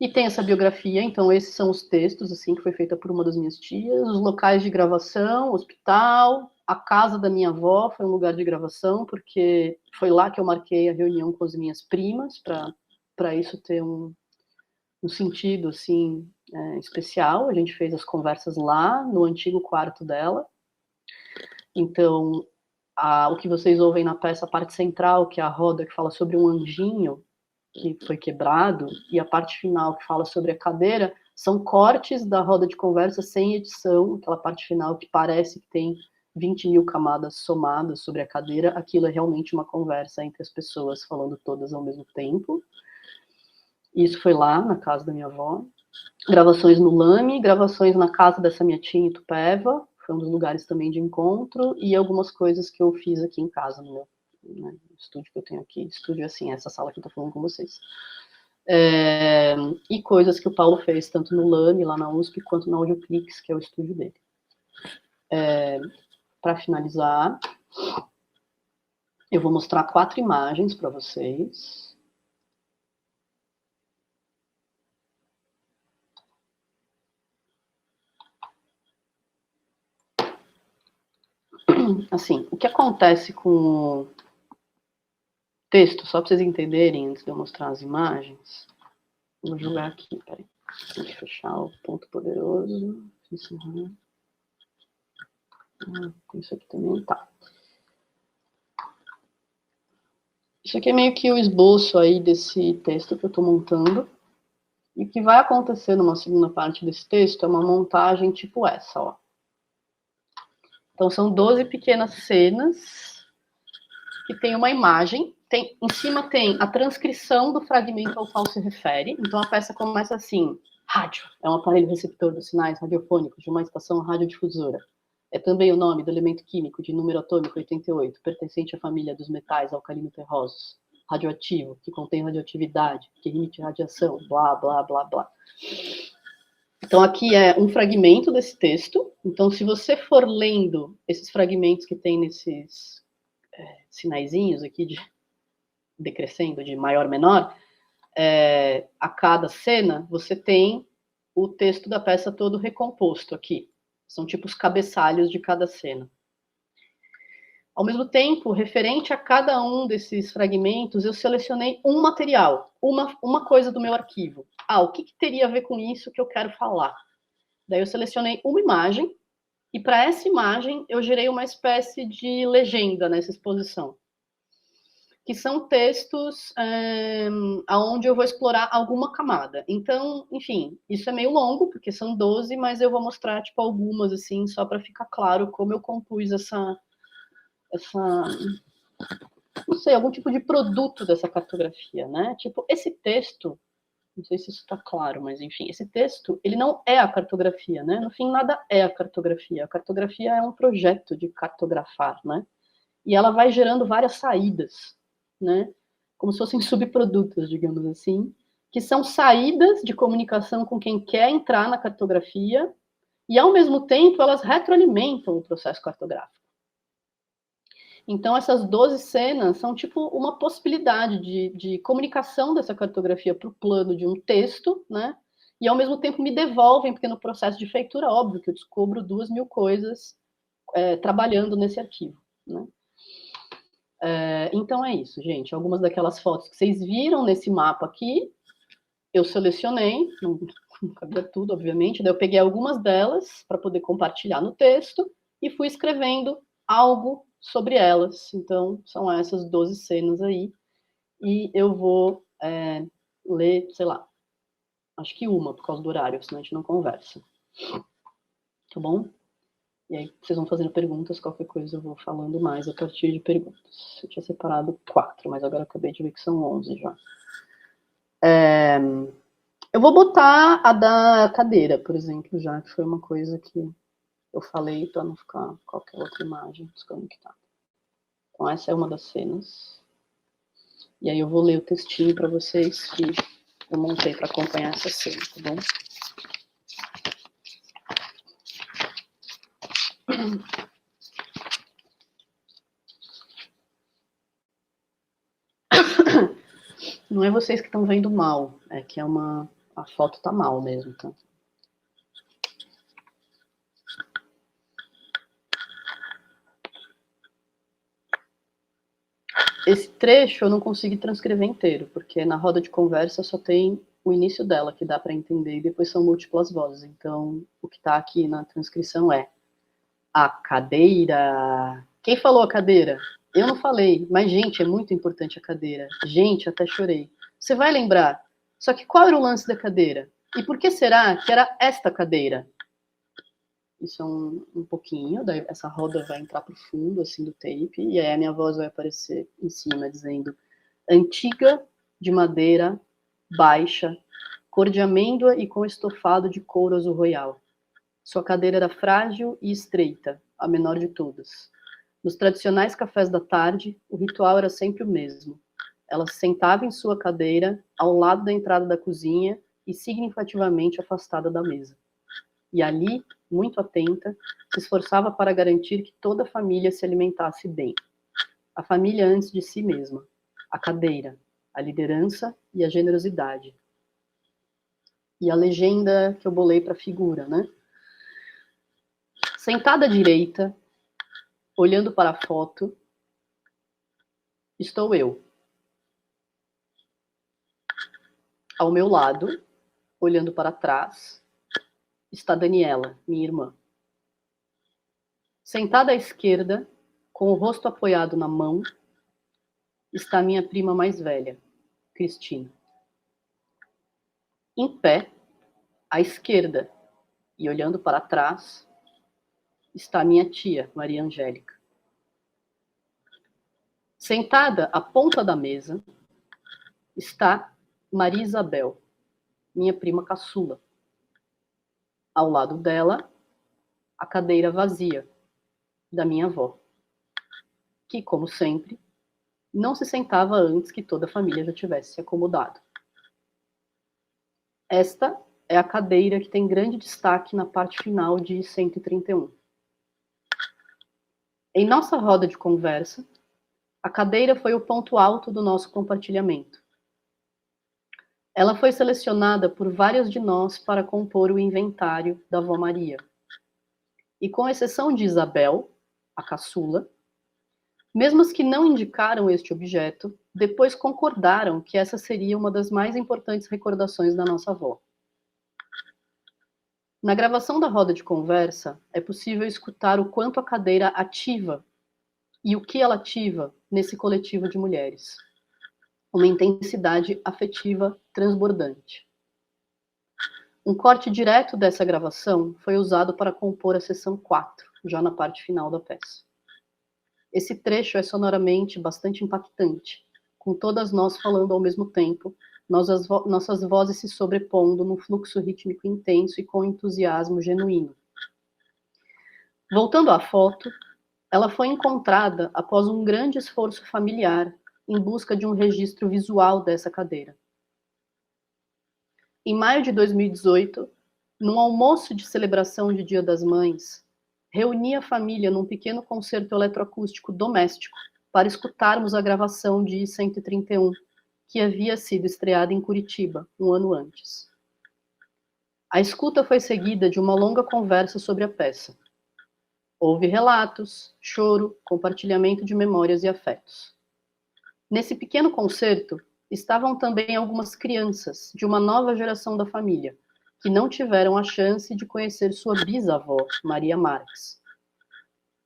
E tem essa biografia, então esses são os textos, assim, que foi feita por uma das minhas tias, os locais de gravação, hospital, a casa da minha avó foi um lugar de gravação, porque foi lá que eu marquei a reunião com as minhas primas, para isso ter um sentido, assim, especial. A gente fez as conversas lá, no antigo quarto dela. Então, o que vocês ouvem na peça, a parte central, que é a roda que fala sobre um anjinho que foi quebrado, e a parte final que fala sobre a cadeira, são cortes da roda de conversa sem edição, aquela parte final que parece que tem 20 mil camadas somadas sobre a cadeira. Aquilo é realmente uma conversa entre as pessoas, falando todas ao mesmo tempo. Isso foi lá, na casa da minha avó. Gravações no Lame, gravações na casa dessa minha tia em Itupeva, foi um dos lugares também de encontro, e algumas coisas que eu fiz aqui em casa, no meu estúdio que eu tenho aqui. Estúdio, assim, essa sala que eu tô falando com vocês. E coisas que o Paulo fez, tanto no Lame, lá na USP, quanto na Audioclix, que é o estúdio dele. Para finalizar, eu vou mostrar 4 imagens para vocês. Assim, o que acontece com o texto, só para vocês entenderem, antes de eu mostrar as imagens, vou jogar aqui, peraí. Vou fechar o ponto poderoso. Isso aqui também tá. Isso aqui é meio que o esboço aí desse texto que eu estou montando. E o que vai acontecer numa segunda parte desse texto é uma montagem tipo essa, ó. Então, são 12 pequenas cenas que tem uma imagem. Em cima tem a transcrição do fragmento ao qual se refere. Então, a peça começa assim. Rádio é um aparelho receptor dos sinais radiofônicos de uma estação radiodifusora. É também o nome do elemento químico de número atômico 88, pertencente à família dos metais alcalino-terrosos. Radioativo, que contém radioatividade, que emite radiação, blá, blá, blá, blá. Então, aqui é um fragmento desse texto. Então, se você for lendo esses fragmentos que tem nesses sinaizinhos aqui, decrescendo de maior menor, a cada cena, você tem o texto da peça todo recomposto aqui. São tipo os cabeçalhos de cada cena. Ao mesmo tempo, referente a cada um desses fragmentos, eu selecionei um material, uma coisa do meu arquivo. O que teria a ver com isso que eu quero falar? Daí eu selecionei uma imagem, e para essa imagem eu gerei uma espécie de legenda nessa exposição, que são textos onde eu vou explorar alguma camada. Então, enfim, isso é meio longo, porque são 12, mas eu vou mostrar tipo algumas, assim, só para ficar claro como eu compus essa, não sei, algum tipo de produto dessa cartografia, né? Tipo, esse texto, não sei se isso está claro, mas enfim, esse texto, ele não é a cartografia, né? No fim, nada é a cartografia. A cartografia é um projeto de cartografar, né? E ela vai gerando várias saídas, né? Como se fossem subprodutos, digamos assim, que são saídas de comunicação com quem quer entrar na cartografia e, ao mesmo tempo, elas retroalimentam o processo cartográfico. Então, essas 12 cenas são tipo uma possibilidade de comunicação dessa cartografia para o plano de um texto, né? E, ao mesmo tempo, me devolvem, porque no processo de feitura, óbvio que eu descubro 2.000 coisas trabalhando nesse arquivo, né? Então é isso, gente. Algumas daquelas fotos que vocês viram nesse mapa aqui, eu selecionei, não cabia tudo, obviamente, daí eu peguei algumas delas para poder compartilhar no texto e fui escrevendo algo sobre elas. Então, são essas 12 cenas aí. E eu vou ler, sei lá, acho que uma, por causa do horário, senão a gente não conversa. Tá bom? E aí vocês vão fazendo perguntas, qualquer coisa eu vou falando mais a partir de perguntas. Eu tinha separado 4, mas agora eu acabei de ver que são 11 já. Eu vou botar a da cadeira, por exemplo, já que foi uma coisa que eu falei para não ficar qualquer outra imagem desconectada. Então essa é uma das cenas. E aí eu vou ler o textinho para vocês que eu montei para acompanhar essa cena, tá bom? Não é vocês que estão vendo mal, é que a foto tá mal mesmo, tá? Esse trecho eu não consegui transcrever inteiro, porque na roda de conversa só tem o início dela, que dá para entender, e depois são múltiplas vozes. Então, o que está aqui na transcrição é a cadeira. Quem falou a cadeira? Eu não falei, mas, gente, é muito importante a cadeira. Gente, até chorei. Você vai lembrar. Só que qual era o lance da cadeira? E por que será que era esta cadeira? Isso é um pouquinho, daí essa roda vai entrar pro fundo, assim, do tape, e aí a minha voz vai aparecer em cima, dizendo: antiga, de madeira, baixa, cor de amêndoa e com estofado de couro azul royal. Sua cadeira era frágil e estreita, a menor de todas. Nos tradicionais cafés da tarde, o ritual era sempre o mesmo. Ela se sentava em sua cadeira, ao lado da entrada da cozinha e significativamente afastada da mesa. E ali, muito atenta, se esforçava para garantir que toda a família se alimentasse bem. A família antes de si mesma, a cadeira, a liderança e a generosidade. E a legenda que eu bolei para a figura, né? Sentada à direita, olhando para a foto, estou eu. Ao meu lado, olhando para trás, está Daniela, minha irmã. Sentada à esquerda, com o rosto apoiado na mão, está minha prima mais velha, Cristina. Em pé, à esquerda, e olhando para trás, está minha tia, Maria Angélica. Sentada à ponta da mesa, está Maria Isabel, minha prima caçula. Ao lado dela, a cadeira vazia da minha avó, que, como sempre, não se sentava antes que toda a família já tivesse se acomodado. Esta é a cadeira que tem grande destaque na parte final de 131. Em nossa roda de conversa, a cadeira foi o ponto alto do nosso compartilhamento. Ela foi selecionada por várias de nós para compor o inventário da avó Maria. E com exceção de Isabel, a caçula, mesmo as que não indicaram este objeto, depois concordaram que essa seria uma das mais importantes recordações da nossa avó. Na gravação da roda de conversa, é possível escutar o quanto a cadeira ativa e o que ela ativa nesse coletivo de mulheres. Uma intensidade afetiva transbordante. Um corte direto dessa gravação foi usado para compor a seção 4, já na parte final da peça. Esse trecho é sonoramente bastante impactante, com todas nós falando ao mesmo tempo, nossas vozes se sobrepondo num fluxo rítmico intenso e com entusiasmo genuíno. Voltando à foto, ela foi encontrada após um grande esforço familiar em busca de um registro visual dessa cadeira. Em maio de 2018, num almoço de celebração de Dia das Mães, reuni a família num pequeno concerto eletroacústico doméstico para escutarmos a gravação de 131, que havia sido estreada em Curitiba, um ano antes. A escuta foi seguida de uma longa conversa sobre a peça. Houve relatos, choro, compartilhamento de memórias e afetos. Nesse pequeno concerto, estavam também algumas crianças de uma nova geração da família, que não tiveram a chance de conhecer sua bisavó, Maria Marques.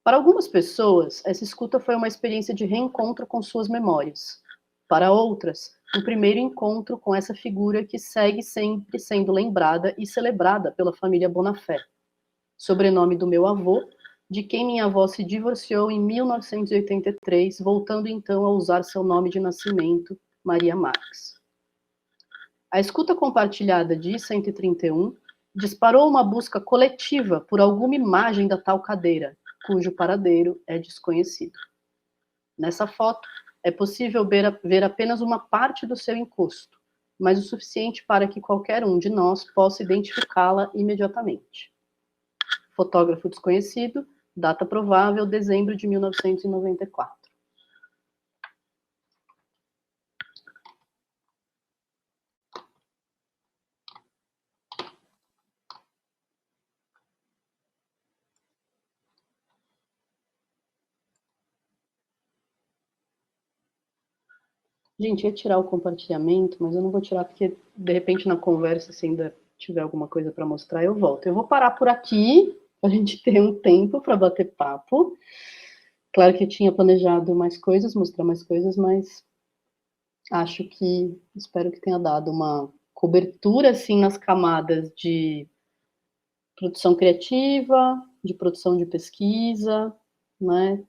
Para algumas pessoas, essa escuta foi uma experiência de reencontro com suas memórias. Para outras, um primeiro encontro com essa figura que segue sempre sendo lembrada e celebrada pela família Bonafé, sobrenome do meu avô, de quem minha avó se divorciou em 1983, voltando então a usar seu nome de nascimento, Maria Marques. A escuta compartilhada de 131 disparou uma busca coletiva por alguma imagem da tal cadeira, cujo paradeiro é desconhecido. Nessa foto, é possível ver apenas uma parte do seu encosto, mas o suficiente para que qualquer um de nós possa identificá-la imediatamente. Fotógrafo desconhecido, data provável, dezembro de 1994. Gente, ia tirar o compartilhamento, mas eu não vou tirar porque, de repente, na conversa, se ainda tiver alguma coisa para mostrar, eu volto. Eu vou parar por aqui, para a gente ter um tempo para bater papo. Claro que eu tinha planejado mais coisas, mostrar mais coisas, mas espero que tenha dado uma cobertura, assim, nas camadas de produção criativa, de produção de pesquisa, né?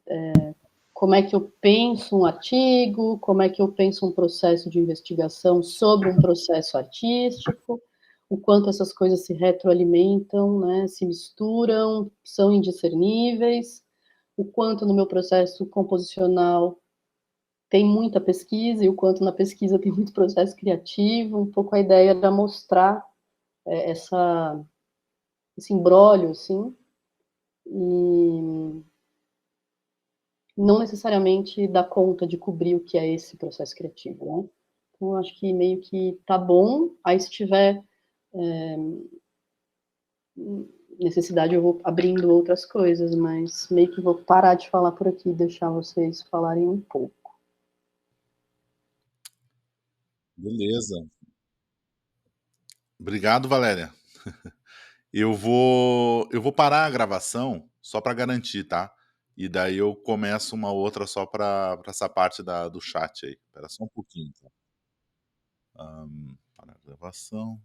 Como é que eu penso um artigo, como é que eu penso um processo de investigação sobre um processo artístico, o quanto essas coisas se retroalimentam, né, se misturam, são indiscerníveis, o quanto no meu processo composicional tem muita pesquisa e o quanto na pesquisa tem muito processo criativo. Um pouco a ideia era mostrar essa esse imbróglio, assim, e não necessariamente dá conta de cobrir o que é esse processo criativo, né? Então, eu acho que meio que tá bom, aí se tiver necessidade eu vou abrindo outras coisas, mas meio que vou parar de falar por aqui e deixar vocês falarem um pouco. Beleza. Obrigado, Valéria. Eu vou parar a gravação só para garantir, tá? E daí eu começo uma outra só para essa parte do chat aí. Espera só um pouquinho, tá? Parar a gravação.